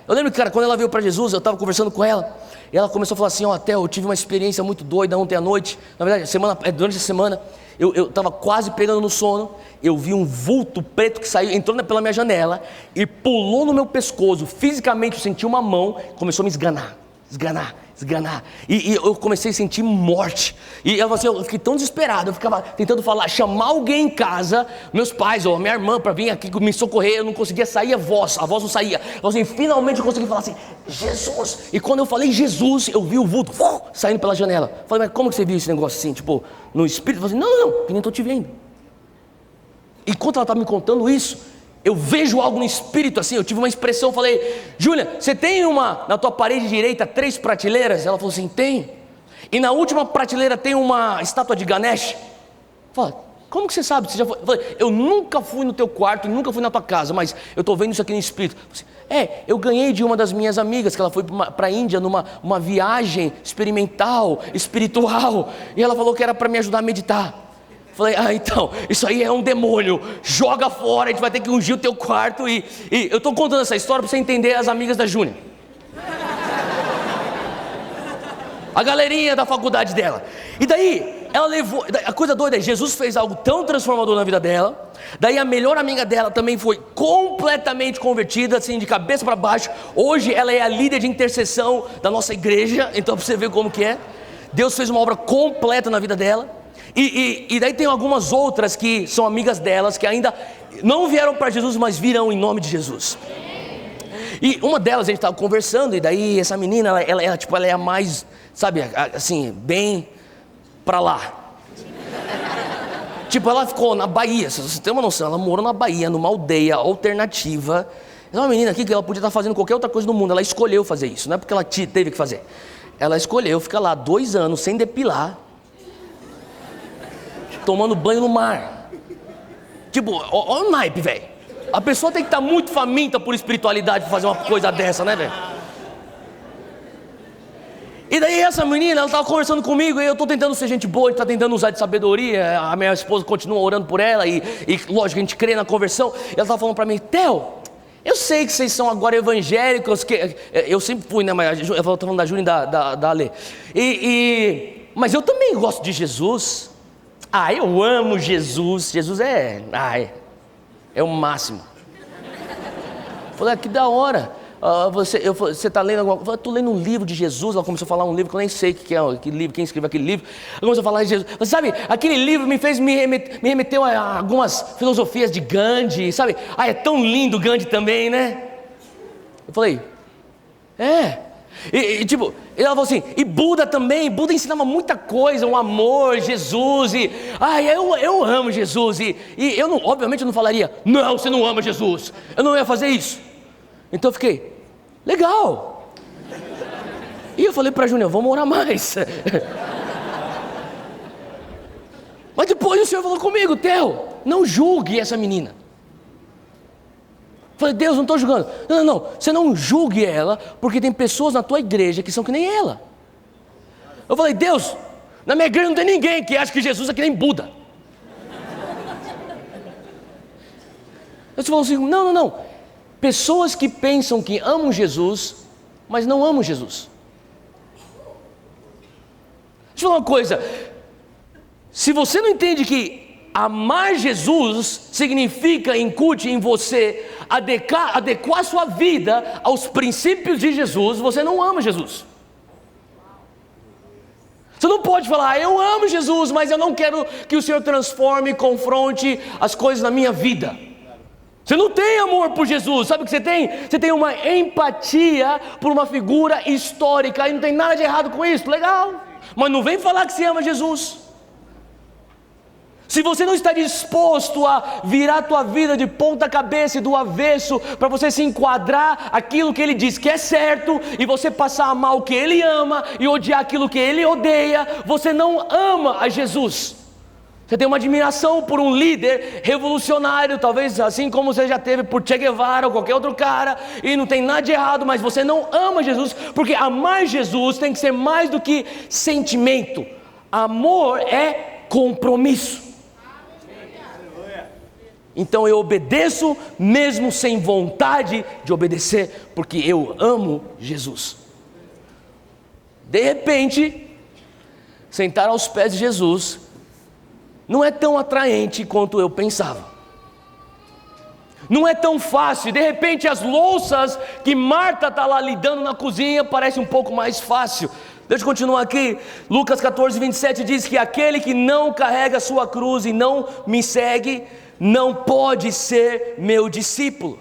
Eu lembro que, cara, quando ela veio para Jesus, eu estava conversando com ela, e ela começou a falar assim, Theo, eu tive uma experiência muito doida ontem à noite. Na verdade, durante a semana, eu estava quase pegando no sono. Eu vi um vulto preto que saiu, entrou pela minha janela e pulou no meu pescoço. Fisicamente eu senti uma mão, começou a me esganar. E eu comecei a sentir morte. E ela falou assim, eu fiquei tão desesperado, eu ficava tentando chamar alguém em casa, meus pais ou a minha irmã, para vir aqui me socorrer. Eu não conseguia sair a voz não saía. Eu falei assim, finalmente eu consegui falar assim, Jesus. E quando eu falei Jesus, eu vi o vulto saindo pela janela. Eu falei, mas como que você viu esse negócio assim, tipo, no espírito? Eu falei assim, não, eu nem estou te vendo. E enquanto ela estava me contando isso, eu vejo algo no espírito assim, eu tive uma expressão, eu falei, Júlia, você tem na tua parede direita 3 prateleiras? Ela falou assim, tem. E na última prateleira tem uma estátua de Ganesh. Eu falei, como que você sabe? Você já foi? Eu falei, eu nunca fui no teu quarto, nunca fui na tua casa, mas eu estou vendo isso aqui no espírito. Eu falei, eu ganhei de uma das minhas amigas, que ela foi para a Índia numa viagem experimental, espiritual, e ela falou que era para me ajudar a meditar. Falei, então, isso aí é um demônio, joga fora, a gente vai ter que ungir o teu quarto. E eu estou contando essa história para você entender as amigas da Júnia, a galerinha da faculdade dela. E daí, ela levou, a coisa doida é, Jesus fez algo tão transformador na vida dela. Daí a melhor amiga dela também foi completamente convertida, assim, de cabeça para baixo. Hoje ela é a líder de intercessão da nossa igreja, então para você ver como que é. Deus fez uma obra completa na vida dela. E daí tem algumas outras que são amigas delas, que ainda não vieram para Jesus, mas virão em nome de Jesus. E uma delas, a gente estava conversando, e daí essa menina, ela é a mais, sabe, assim, bem para lá. Tipo, ela ficou na Bahia, se você tem uma noção, ela morou na Bahia, numa aldeia alternativa. É uma menina aqui que ela podia estar fazendo qualquer outra coisa no mundo, ela escolheu fazer isso, não é porque ela teve que fazer. Ela escolheu ficar lá 2 anos sem depilar, tomando banho no mar. Tipo, olha o naipe, velho. A pessoa tem que estar muito faminta por espiritualidade para fazer uma coisa dessa, né, velho? E daí essa menina, ela estava conversando comigo, e eu estou tentando ser gente boa, a gente está tentando usar de sabedoria. A minha esposa continua orando por ela, e lógico, a gente crê na conversão. E ela estava falando para mim, Theo, eu sei que vocês são agora evangélicos, que eu sempre fui, né, mas eu estou falando da Júlia e da Ale. Mas eu também gosto de Jesus. Eu amo Jesus. Jesus é o máximo. Eu falei, que da hora. você está lendo alguma coisa? Eu estou lendo um livro de Jesus. Ela começou a falar um livro que eu nem sei que é, que livro, quem escreveu aquele livro. Ela começou a falar de Jesus. Você sabe, aquele livro me remeteu a algumas filosofias de Gandhi, sabe? É tão lindo Gandhi também, né? Eu falei, tipo, ela falou assim, e Buda também, Buda ensinava muita coisa, o amor, Jesus, eu amo Jesus, e eu não, obviamente eu não falaria, não, você não ama Jesus, eu não ia fazer isso. Então eu fiquei, legal. E eu falei para a Júnior, vamos orar mais. Mas depois o Senhor falou comigo, Theo, não julgue essa menina. Falei, Deus, não estou julgando. Não, você não julgue ela, porque tem pessoas na tua igreja que são que nem ela. Eu falei, Deus, na minha igreja não tem ninguém que acha que Jesus é que nem Buda. Ele falou assim, não. Pessoas que pensam que amam Jesus, mas não amam Jesus. Deixa eu falar uma coisa. Se você não entende que amar Jesus significa, incute em você, adequar sua vida aos princípios de Jesus, você não ama Jesus. Você não pode falar, eu amo Jesus, mas eu não quero que o Senhor transforme e confronte as coisas na minha vida. Você não tem amor por Jesus, sabe o que você tem? Você tem uma empatia por uma figura histórica, e não tem nada de errado com isso, legal. Mas não vem falar que você ama Jesus. Se você não está disposto a virar a tua vida de ponta cabeça e do avesso, para você se enquadrar aquilo que Ele diz que é certo, e você passar a amar o que Ele ama, e odiar aquilo que Ele odeia, você não ama a Jesus. Você tem uma admiração por um líder revolucionário, talvez assim como você já teve por Che Guevara ou qualquer outro cara, e não tem nada de errado, mas você não ama Jesus, porque amar Jesus tem que ser mais do que sentimento. Amor é compromisso. Então eu obedeço mesmo sem vontade de obedecer, porque eu amo Jesus. De repente, sentar aos pés de Jesus não é tão atraente quanto eu pensava. Não é tão fácil. De repente as louças que Marta está lá lidando na cozinha parece um pouco mais fácil. Deixa eu continuar aqui. Lucas 14, 27 diz que aquele que não carrega a sua cruz e não me segue, não pode ser meu discípulo.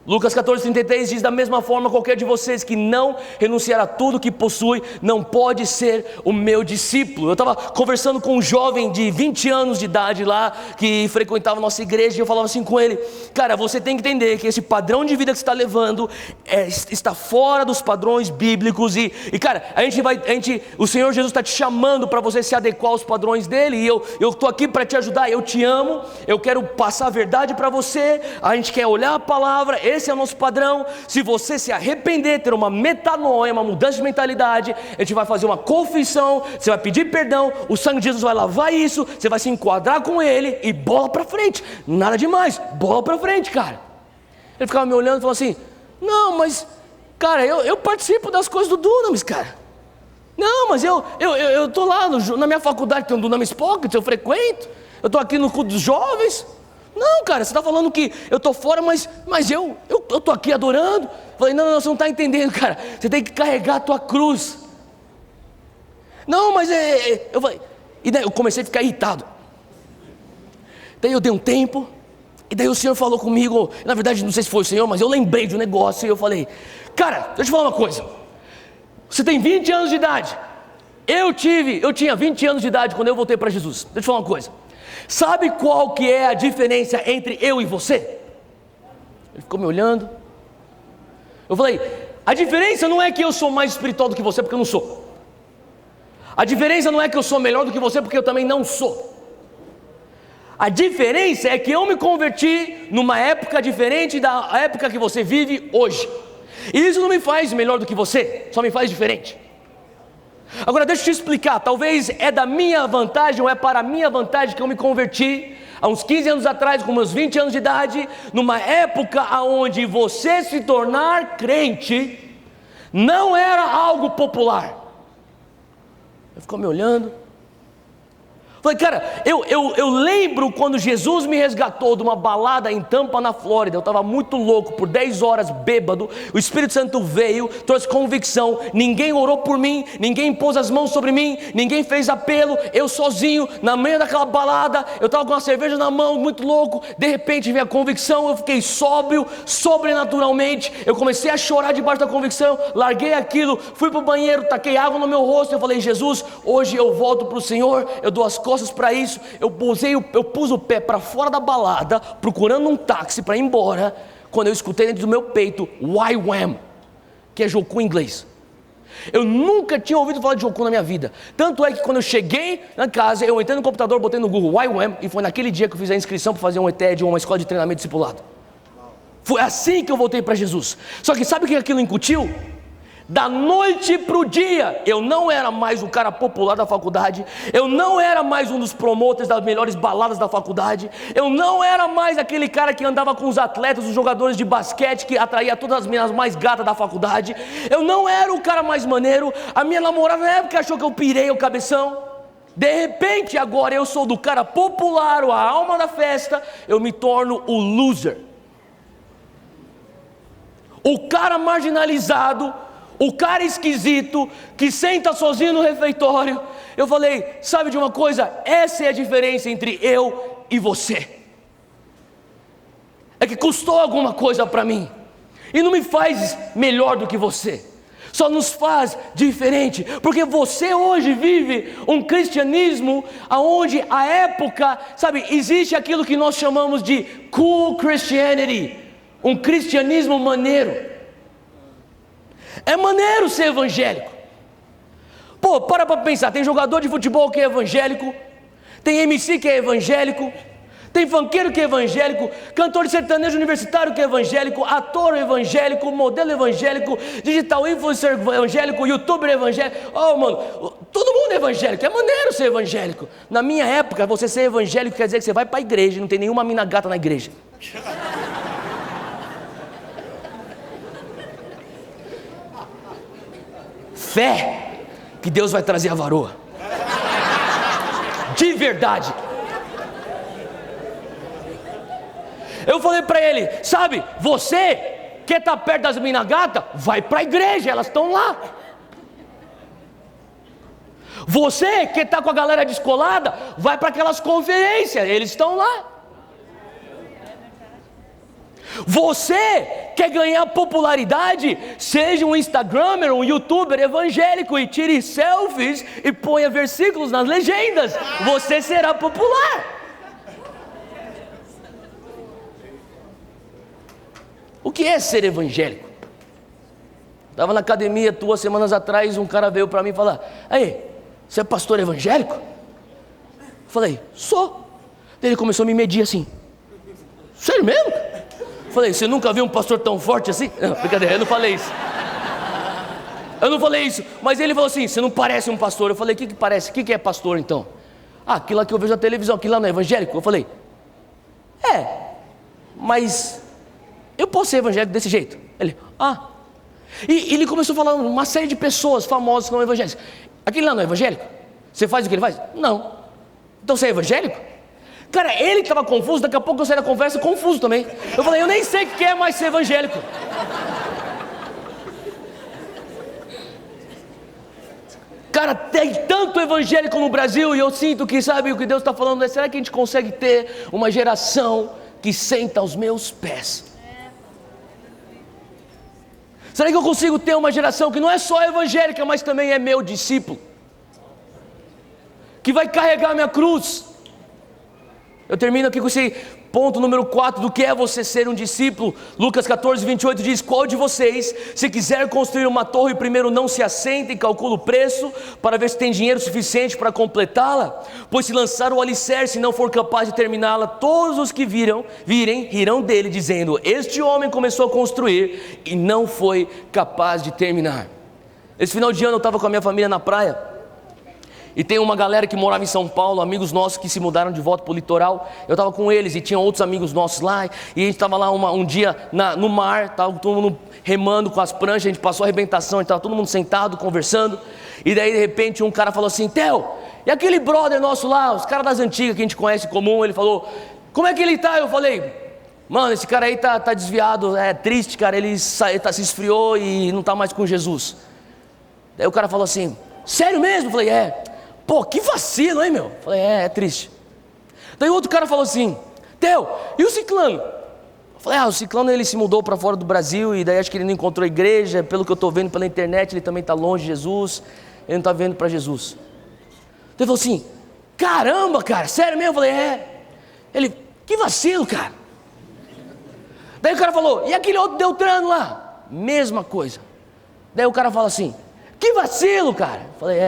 Lucas 14, 33 diz, da mesma forma, qualquer de vocês que não renunciar a tudo que possui, não pode ser o meu discípulo. Eu estava conversando com um jovem de 20 anos de idade lá, que frequentava a nossa igreja, e eu falava assim com ele, cara, você tem que entender que esse padrão de vida que você está levando, está fora dos padrões bíblicos, e cara, o Senhor Jesus está te chamando para você se adequar aos padrões dele, e eu estou aqui para te ajudar, eu te amo, eu quero passar a verdade para você, a gente quer olhar a palavra, esse é o nosso padrão. Se você se arrepender, ter uma metanoia, uma mudança de mentalidade, a gente vai fazer uma confissão, você vai pedir perdão, o sangue de Jesus vai lavar isso, você vai se enquadrar com ele e bola pra frente, nada demais, bola pra frente, cara. Ele ficava me olhando e falou assim, não, mas cara, eu participo das coisas do Dunamis, cara. Não, mas eu tô lá na minha faculdade, tem um Dunamis Pocket, eu frequento, eu tô aqui no culto dos jovens. Não, cara, você está falando que eu estou fora, mas eu estou aqui adorando. Falei, não, você não está entendendo, cara. Você tem que carregar a tua cruz. Não, mas eu falei, e daí eu comecei a ficar irritado. Daí eu dei um tempo, e daí o Senhor falou comigo. Na verdade, não sei se foi o Senhor, mas eu lembrei de um negócio, e eu falei, cara, deixa eu te falar uma coisa. Você tem 20 anos de idade. Eu tinha 20 anos de idade quando eu voltei para Jesus. Deixa eu te falar uma coisa. Sabe qual que é a diferença entre eu e você? Ele ficou me olhando. Eu falei, a diferença não é que eu sou mais espiritual do que você, porque eu não sou. A diferença não é que eu sou melhor do que você, porque eu também não sou. A diferença é que eu me converti numa época diferente da época que você vive hoje. E isso não me faz melhor do que você, só me faz diferente. Agora deixa eu te explicar, talvez é da minha vantagem ou é para a minha vantagem que eu me converti há uns 15 anos atrás, com meus 20 anos de idade, numa época onde você se tornar crente não era algo popular. Ele ficou me olhando. Falei, cara, eu lembro quando Jesus me resgatou de uma balada em Tampa, na Flórida. Eu estava muito louco, por 10 horas bêbado. O Espírito Santo veio, trouxe convicção. Ninguém orou por mim, ninguém pôs as mãos sobre mim, ninguém fez apelo. Eu sozinho, na meio daquela balada, eu estava com uma cerveja na mão, muito louco. De repente veio a convicção, eu fiquei sóbrio, sobrenaturalmente. Eu comecei a chorar debaixo da convicção, larguei aquilo, fui para o banheiro, taquei água no meu rosto. Eu falei, Jesus, hoje eu volto para o Senhor, eu dou as costas para isso. Eu pus o pé para fora da balada, procurando um táxi para ir embora, quando eu escutei dentro do meu peito YWAM, que é Joku em inglês. Eu nunca tinha ouvido falar de Joku na minha vida. Tanto é que quando eu cheguei na casa, eu entrei no computador, botei no Google YWAM, e foi naquele dia que eu fiz a inscrição para fazer um ETED, uma escola de treinamento discipulado. Foi assim que eu voltei para Jesus. Só que sabe o que aquilo incutiu? Da noite para o dia, eu não era mais o cara popular da faculdade, eu não era mais um dos promotores das melhores baladas da faculdade, eu não era mais aquele cara que andava com os atletas, os jogadores de basquete, que atraía todas as meninas mais gatas da faculdade, eu não era o cara mais maneiro. A minha namorada na época achou que eu pirei o cabeção. De repente agora eu sou do cara popular, a alma da festa, eu me torno o loser, o cara marginalizado, o cara esquisito, que senta sozinho no refeitório. Eu falei, sabe de uma coisa? Essa é a diferença entre eu e você. É que custou alguma coisa para mim. E não me faz melhor do que você. Só nos faz diferente. Porque você hoje vive um cristianismo onde a época, sabe, existe aquilo que nós chamamos de cool Christianity. Um cristianismo maneiro. É maneiro ser evangélico. Pô, para pensar, tem jogador de futebol que é evangélico, tem MC que é evangélico, tem funkeiro que é evangélico, cantor sertanejo universitário que é evangélico, ator evangélico, modelo evangélico, digital influencer evangélico, youtuber evangélico. Oh, mano, todo mundo é evangélico, é maneiro ser evangélico. Na minha época, você ser evangélico quer dizer que você vai para a igreja e não tem nenhuma mina gata na igreja. Fé que Deus vai trazer a varoa. De verdade. Eu falei para ele, sabe, você quer estar perto das minas gatas? Vai para a igreja, elas estão lá. Você quer estar com a galera descolada? Vai para aquelas conferências, eles estão lá. Você quer ganhar popularidade? Seja um Instagrammer, um YouTuber evangélico e tire selfies e ponha versículos nas legendas. Você será popular. O que é ser evangélico? Estava na academia 2 semanas atrás, um cara veio para mim e falou: aí, você é pastor evangélico? Eu falei, sou. Ele começou a me medir assim. Sério mesmo? Falei, você nunca viu um pastor tão forte assim? Não, brincadeira, eu não falei isso. Eu não falei isso, mas ele falou assim, você não parece um pastor. Eu falei, o que parece? O que é pastor então? Ah, aquilo lá que eu vejo na televisão, aquilo lá não é evangélico? Eu falei, mas eu posso ser evangélico desse jeito? Ele, E ele começou a falar uma série de pessoas famosas que são evangélicas. Aquele lá não é evangélico? Você faz o que ele faz? Não. Então você é evangélico? Cara, ele estava confuso, daqui a pouco eu saí da conversa confuso também. Eu falei, eu nem sei o que é mais ser evangélico. Cara, tem tanto evangélico no Brasil e eu sinto que, sabe, o que Deus está falando é, será que a gente consegue ter uma geração que senta aos meus pés? Será que eu consigo ter uma geração que não é só evangélica, mas também é meu discípulo? Que vai carregar minha cruz? Eu termino aqui com esse ponto número 4 do que é você ser um discípulo. Lucas 14, 28 diz, qual de vocês, se quiser construir uma torre, primeiro não se assenta e calcula o preço, para ver se tem dinheiro suficiente para completá-la? Pois se lançar o alicerce e não for capaz de terminá-la, todos os que virem, rirão dele, dizendo, este homem começou a construir e não foi capaz de terminar. Esse final de ano eu estava com a minha família na praia, e tem uma galera que morava em São Paulo, amigos nossos que se mudaram de volta para o litoral. Eu estava com eles e tinha outros amigos nossos lá. E a gente estava lá um dia no mar, estava todo mundo remando com as pranchas. A gente passou a arrebentação, a gente estava todo mundo sentado, conversando. E daí de repente um cara falou assim, Theo, e aquele brother nosso lá, os caras das antigas que a gente conhece em comum, ele falou, como é que ele tá? Eu falei, mano, esse cara aí tá desviado, é triste, cara, ele se esfriou e não tá mais com Jesus. Daí o cara falou assim, sério mesmo? Eu falei, pô, que vacilo, hein, meu? Eu falei, é triste. Daí outro cara falou assim, Theo, e o ciclano? Eu falei, o ciclano ele se mudou para fora do Brasil e daí acho que ele não encontrou igreja, pelo que eu estou vendo pela internet, ele também está longe de Jesus, ele não está vendo para Jesus. Então ele falou assim, caramba, cara, sério mesmo? Eu falei, Ele, que vacilo, cara. Daí o cara falou, e aquele outro Deltrano lá? Mesma coisa. Daí o cara fala assim, que vacilo, cara. Eu falei,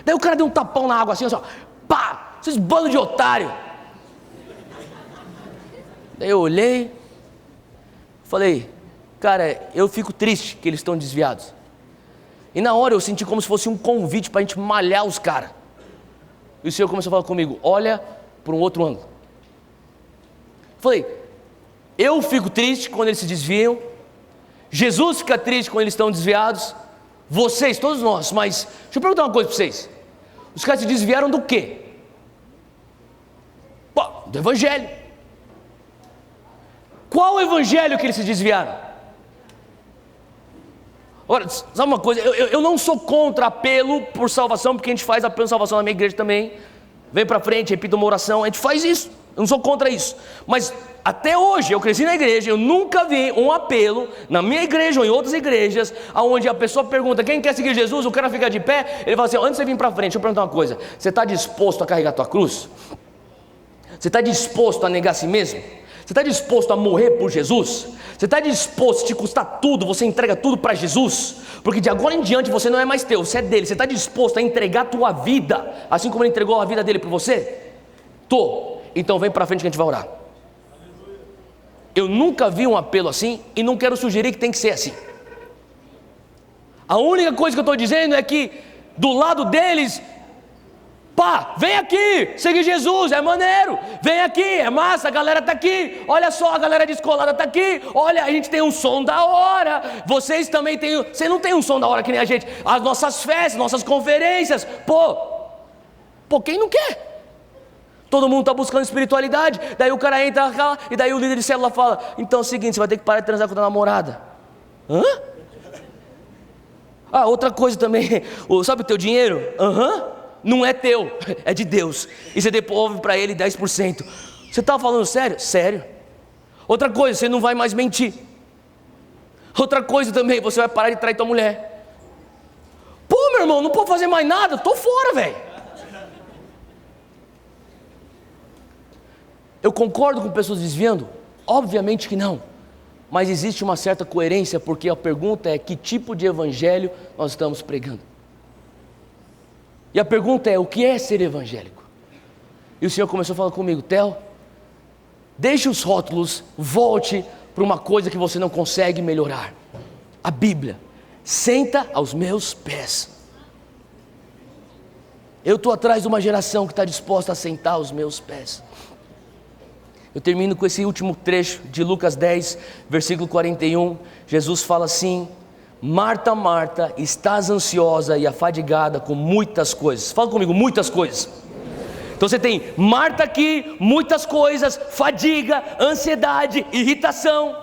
Daí o cara deu um tapão na água assim, ó, pá, vocês bando de otário. Daí eu olhei, falei, cara, eu fico triste que eles estão desviados. E na hora eu senti como se fosse um convite para a gente malhar os caras. E o Senhor começou a falar comigo, olha por um outro ângulo. Falei, eu fico triste quando eles se desviam, Jesus fica triste quando eles estão desviados, vocês, todos nós, mas deixa eu perguntar uma coisa para vocês. Os caras se desviaram do quê? Pô, do Evangelho. Qual o evangelho que eles se desviaram? Ora, sabe uma coisa, eu não sou contra apelo por salvação, porque a gente faz apelo por salvação na minha igreja também. Vem para frente, repita uma oração, a gente faz isso, eu não sou contra isso. Mas até hoje, eu cresci na igreja, eu nunca vi um apelo na minha igreja ou em outras igrejas, onde a pessoa pergunta, quem quer seguir Jesus? O cara fica de pé, ele fala assim, antes de você vir para frente, deixa eu perguntar uma coisa, você está disposto a carregar a tua cruz? Você está disposto a negar a si mesmo? Você está disposto a morrer por Jesus? Você está disposto a te custar tudo, você entrega tudo para Jesus? Porque de agora em diante você não é mais teu, você é dele. Você está disposto a entregar a tua vida, assim como ele entregou a vida dele para você? Então vem para frente que a gente vai orar. Eu nunca vi um apelo assim e não quero sugerir que tem que ser assim. A única coisa que eu estou dizendo é que do lado deles, pá, vem aqui, seguir Jesus, é maneiro, vem aqui, é massa, a galera tá aqui, olha só, a galera descolada tá aqui, olha, a gente tem um som da hora, vocês também têm, você não tem um som da hora que nem a gente, as nossas festas, nossas conferências, pô, quem não quer? Todo mundo está buscando espiritualidade, daí o cara entra lá, e daí o líder de célula fala, então é o seguinte, você vai ter que parar de transar com a tua namorada. Outra coisa também, sabe o teu dinheiro? Não é teu, é de Deus, e você devolve para ele 10%. Você está falando sério? Sério. Outra coisa, você não vai mais mentir. Outra coisa também, você vai parar de trair tua mulher. Pô, meu irmão, não pode fazer mais nada, tô fora, velho. Eu concordo com pessoas desviando? Obviamente que não. Mas existe uma certa coerência, porque a pergunta é que tipo de evangelho nós estamos pregando. E a pergunta é, o que é ser evangélico? E o Senhor começou a falar comigo, Theo, deixe os rótulos, volte para uma coisa que você não consegue melhorar. A Bíblia, senta aos meus pés. Eu estou atrás de uma geração que está disposta a sentar aos meus pés. Eu termino com esse último trecho de Lucas 10, versículo 41. Jesus fala assim, Marta, Marta, estás ansiosa e afadigada com muitas coisas. Fala comigo, muitas coisas. Então você tem Marta aqui, muitas coisas, fadiga, ansiedade, irritação.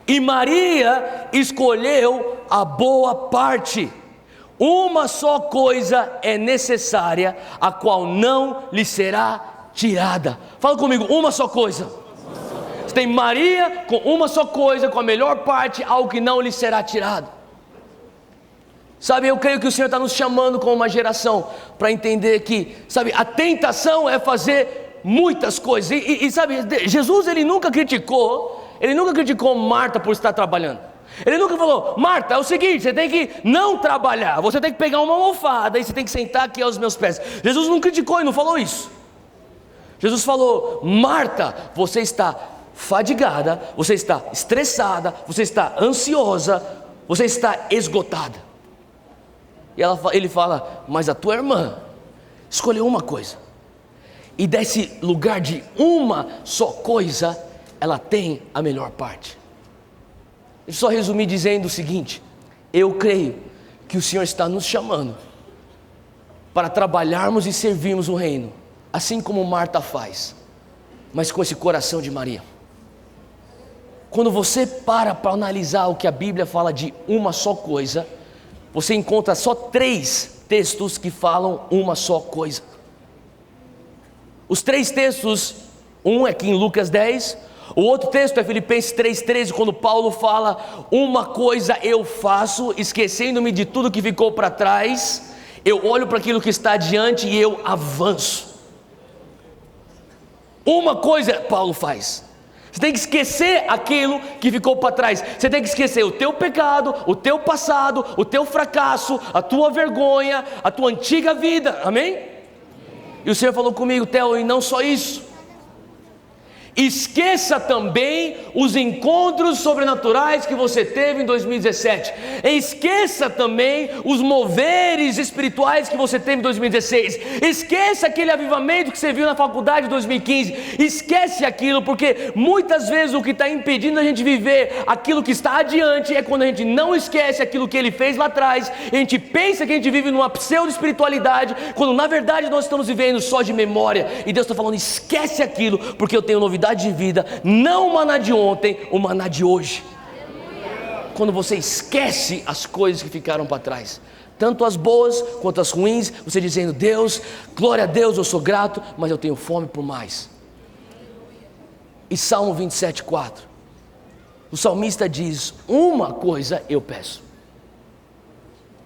E Maria escolheu a boa parte. Uma só coisa é necessária, a qual não lhe será tirada. Fala comigo, uma só coisa. Você tem Maria com uma só coisa, com a melhor parte, algo que não lhe será tirado. Sabe, eu creio que o Senhor está nos chamando como uma geração para entender que, sabe, a tentação é fazer muitas coisas. E sabe, Jesus ele nunca criticou Marta por estar trabalhando. Ele nunca falou, Marta, é o seguinte, você tem que não trabalhar, você tem que pegar uma almofada e você tem que sentar aqui aos meus pés. Jesus não criticou e não falou isso. Jesus falou, Marta, você está fadigada, você está estressada, você está ansiosa, você está esgotada. E ele fala, mas a tua irmã escolheu uma coisa. E desse lugar de uma só coisa, ela tem a melhor parte. Deixa eu só resumir dizendo o seguinte, eu creio que o Senhor está nos chamando para trabalharmos e servirmos o reino, assim como Marta faz, mas com esse coração de Maria. Quando você para analisar o que a Bíblia fala de uma só coisa, você encontra só 3 textos que falam uma só coisa. Os 3 textos, um é aqui em Lucas 10, o outro texto é Filipenses 3,13, quando Paulo fala: uma coisa eu faço, esquecendo-me de tudo que ficou para trás, eu olho para aquilo que está adiante e eu avanço. Uma coisa Paulo faz. Você tem que esquecer aquilo que ficou para trás. Você tem que esquecer o teu pecado, o teu passado, o teu fracasso, a tua vergonha, a tua antiga vida, amém? E o Senhor falou comigo: Theo, e não só isso, esqueça também os encontros sobrenaturais que você teve em 2017. Esqueça também os moveres espirituais que você teve em 2016. Esqueça aquele avivamento que você viu na faculdade em 2015. Esquece aquilo, porque muitas vezes o que está impedindo a gente viver aquilo que está adiante é quando a gente não esquece aquilo que Ele fez lá atrás. A gente pensa que a gente vive numa pseudo-espiritualidade, quando na verdade nós estamos vivendo só de memória. E Deus está falando: esquece aquilo, porque eu tenho novidade de vida, não o maná de ontem, o maná de hoje. Quando você esquece as coisas que ficaram para trás, tanto as boas quanto as ruins, você dizendo: Deus, glória a Deus, eu sou grato, mas eu tenho fome por mais. E Salmo 27,4, o salmista diz: uma coisa eu peço,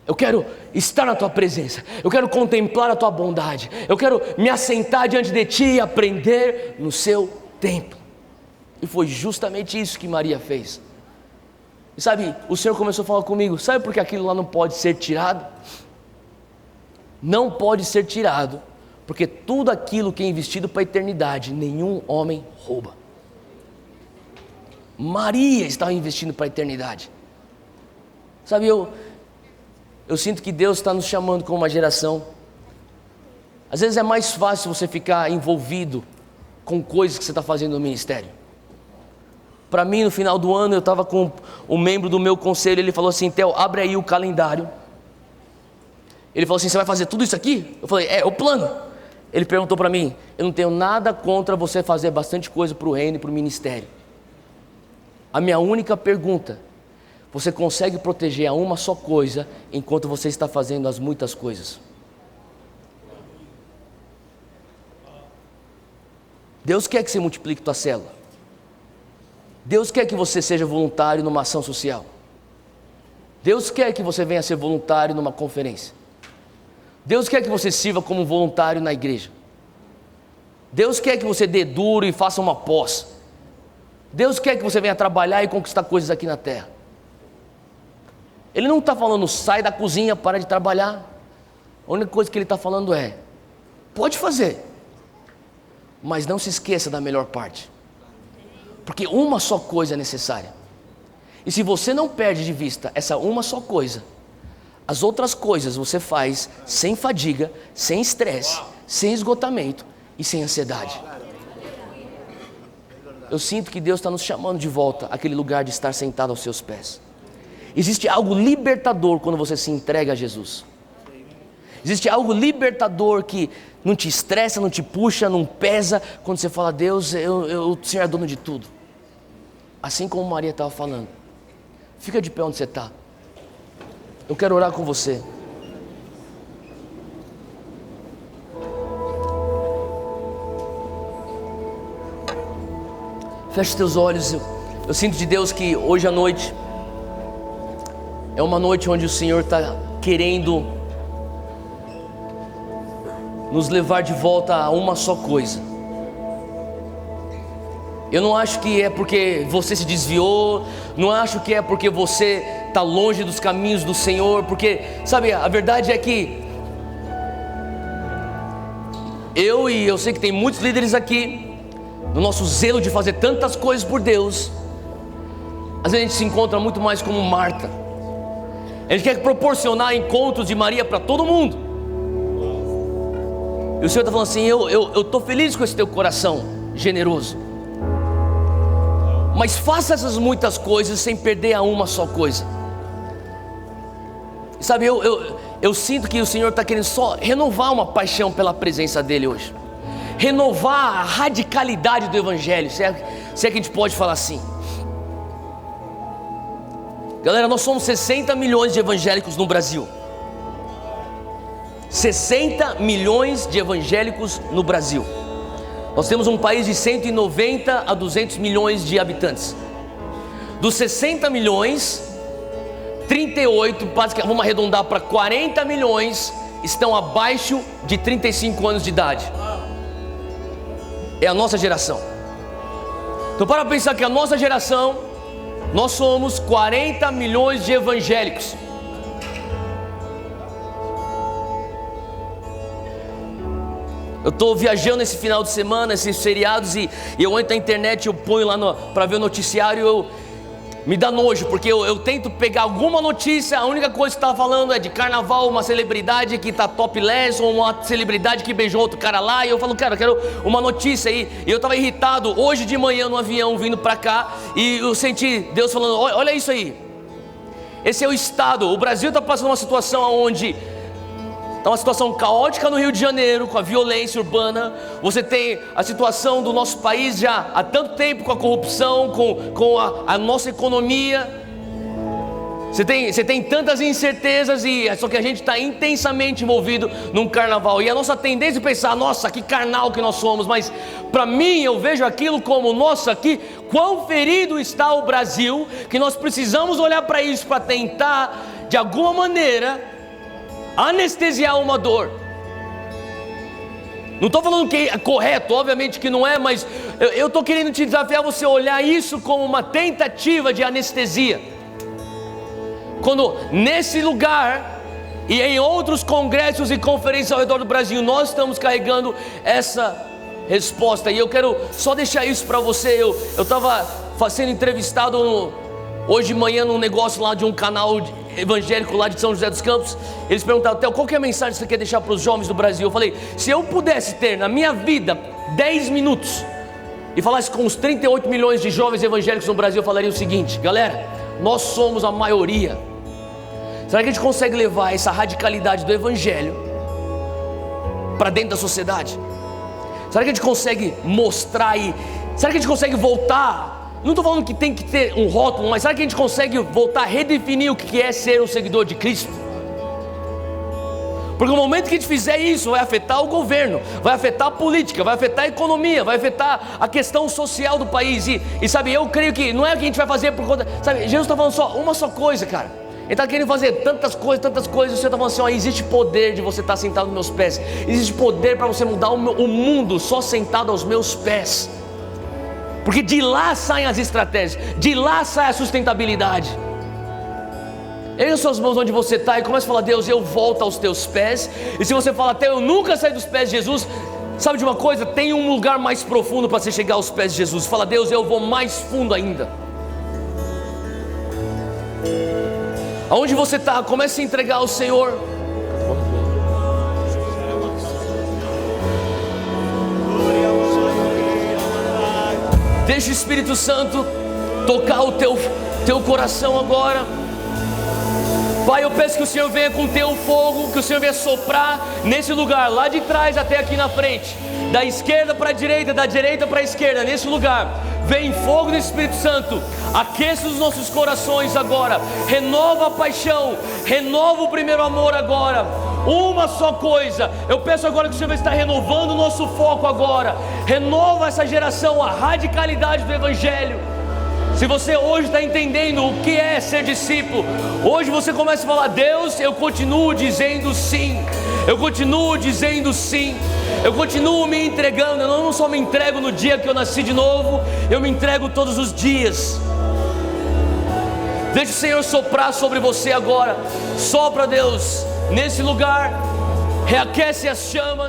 eu quero estar na tua presença, eu quero contemplar a tua bondade, eu quero me assentar diante de ti e aprender no seu tempo. E foi justamente isso que Maria fez. E sabe, o Senhor começou a falar comigo: sabe por que aquilo lá não pode ser tirado? Não pode ser tirado, porque tudo aquilo que é investido para a eternidade, nenhum homem rouba. Maria estava investindo para a eternidade. Sabe, eu sinto que Deus está nos chamando como uma geração. Às vezes é mais fácil você ficar envolvido com coisas que você está fazendo no ministério. Para mim, no final do ano, eu estava com um membro do meu conselho. Ele falou assim: Theo, abre aí o calendário. Ele falou assim: você vai fazer tudo isso aqui? Eu falei: é o plano. Ele perguntou para mim: eu não tenho nada contra você fazer bastante coisa para o reino e para o ministério. A minha única pergunta: você consegue proteger a uma só coisa enquanto você está fazendo as muitas coisas? Deus quer que você multiplique tua célula. Deus quer que você seja voluntário numa ação social. Deus quer que você venha ser voluntário numa conferência. Deus quer que você sirva como voluntário na igreja. Deus quer que você dê duro e faça uma pós. Deus quer que você venha trabalhar e conquistar coisas aqui na terra. Ele não está falando: sai da cozinha, para de trabalhar. A única coisa que Ele está falando é: pode fazer, mas não se esqueça da melhor parte, porque uma só coisa é necessária. E se você não perde de vista essa uma só coisa, as outras coisas você faz sem fadiga, sem estresse, sem esgotamento e sem ansiedade. Eu sinto que Deus está nos chamando de volta àquele lugar de estar sentado aos seus pés. Existe algo libertador quando você se entrega a Jesus. Existe algo libertador que não te estressa, não te puxa, não pesa, quando você fala: Deus, o Senhor é dono de tudo. Assim como Maria estava falando. Fica de pé onde você está. Eu quero orar com você. Feche teus olhos. Eu sinto de Deus que hoje à noite é uma noite onde o Senhor está querendo nos levar de volta a uma só coisa. Eu não acho que é porque você se desviou, não acho que é porque você está longe dos caminhos do Senhor, porque, sabe, a verdade é que eu sei que tem muitos líderes aqui, no nosso zelo de fazer tantas coisas por Deus, às vezes a gente se encontra muito mais como Marta. A gente quer proporcionar encontros de Maria para todo mundo. E o Senhor está falando assim: eu estou feliz com esse teu coração generoso, mas faça essas muitas coisas sem perder a uma só coisa. E sabe, eu eu sinto que o Senhor está querendo só renovar uma paixão pela presença dEle hoje, renovar a radicalidade do Evangelho, se é que a gente pode falar assim. Galera, nós somos 60 milhões de evangélicos no Brasil. 60 milhões de evangélicos no Brasil. Nós temos um país de 190 a 200 milhões de habitantes. Dos 60 milhões, 38, vamos arredondar para 40 milhões, estão abaixo de 35 anos de idade. É a nossa geração. Então para pensar que a nossa geração, nós somos 40 milhões de evangélicos. Eu estou viajando esse final de semana, esses feriados, e eu entro na internet, eu ponho lá para ver o noticiário, me dá nojo, porque eu tento pegar alguma notícia, a única coisa que está falando é de carnaval, uma celebridade que está topless, ou uma celebridade que beijou outro cara lá, e eu falo, cara, eu quero uma notícia aí. E eu estava irritado hoje de manhã no avião vindo para cá, e eu senti Deus falando, olha isso aí, esse é o estado. O Brasil está passando uma situação onde está uma situação caótica no Rio de Janeiro, com a violência urbana. Você tem a situação do nosso país já há tanto tempo, com a corrupção, com a nossa economia. Você tem tantas incertezas, só que a gente está intensamente envolvido num carnaval. E a nossa tendência é pensar, nossa, que carnal que nós somos. Mas para mim, eu vejo aquilo como, nossa, quão ferido está o Brasil, que nós precisamos olhar para isso, para tentar, de alguma maneira, anestesiar uma dor. Não estou falando que é correto, obviamente que não é, mas eu estou querendo te desafiar você a olhar isso como uma tentativa de anestesia. Quando nesse lugar e em outros congressos e conferências ao redor do Brasil, nós estamos carregando essa resposta. E eu quero só deixar isso para você. Eu estava sendo entrevistado hoje de manhã num negócio lá de um canal evangélico lá de São José dos Campos. Eles perguntaram, Theo, qual que é a mensagem que você quer deixar para os jovens do Brasil? Eu falei, se eu pudesse ter na minha vida 10 minutos e falasse com os 38 milhões de jovens evangélicos no Brasil, eu falaria o seguinte, galera, nós somos a maioria. Será que a gente consegue levar essa radicalidade do Evangelho para dentro da sociedade? Será que a gente consegue mostrar será que a gente consegue voltar? Não estou falando que tem que ter um rótulo, mas será que a gente consegue voltar a redefinir o que é ser um seguidor de Cristo? Porque no momento que a gente fizer isso, vai afetar o governo, vai afetar a política, vai afetar a economia, vai afetar a questão social do país. E sabe, eu creio que não é o que a gente vai fazer por conta. Sabe, Jesus está falando uma só coisa, cara. Ele está querendo fazer tantas coisas, e o Senhor está falando assim, existe poder de você estar sentado nos meus pés, existe poder para você mudar o mundo só sentado aos meus pés. Porque de lá saem as estratégias, de lá sai a sustentabilidade. Ergue as suas mãos onde você está e comece a falar, Deus, eu volto aos teus pés. E se você fala, até eu nunca saí dos pés de Jesus, sabe de uma coisa? Tem um lugar mais profundo para você chegar aos pés de Jesus. Fala, Deus, eu vou mais fundo ainda. Aonde você está, comece a entregar ao Senhor. Deixa o Espírito Santo tocar o teu coração agora. Pai, eu peço que o Senhor venha com o teu fogo, que o Senhor venha soprar nesse lugar, lá de trás até aqui na frente, da esquerda para a direita, da direita para a esquerda, nesse lugar. Vem fogo do Espírito Santo, aqueça os nossos corações agora, renova a paixão, renova o primeiro amor agora. Uma só coisa, eu peço agora que o Senhor vai estar renovando o nosso foco agora. Renova essa geração, a radicalidade do Evangelho. Se você hoje está entendendo o que é ser discípulo, hoje você começa a falar, Deus, eu continuo dizendo sim, eu continuo dizendo sim, eu continuo me entregando. Eu não só me entrego no dia que eu nasci de novo, eu me entrego todos os dias. Deixa o Senhor soprar sobre você agora. Sopra, Deus, nesse lugar, reaquece as chamas.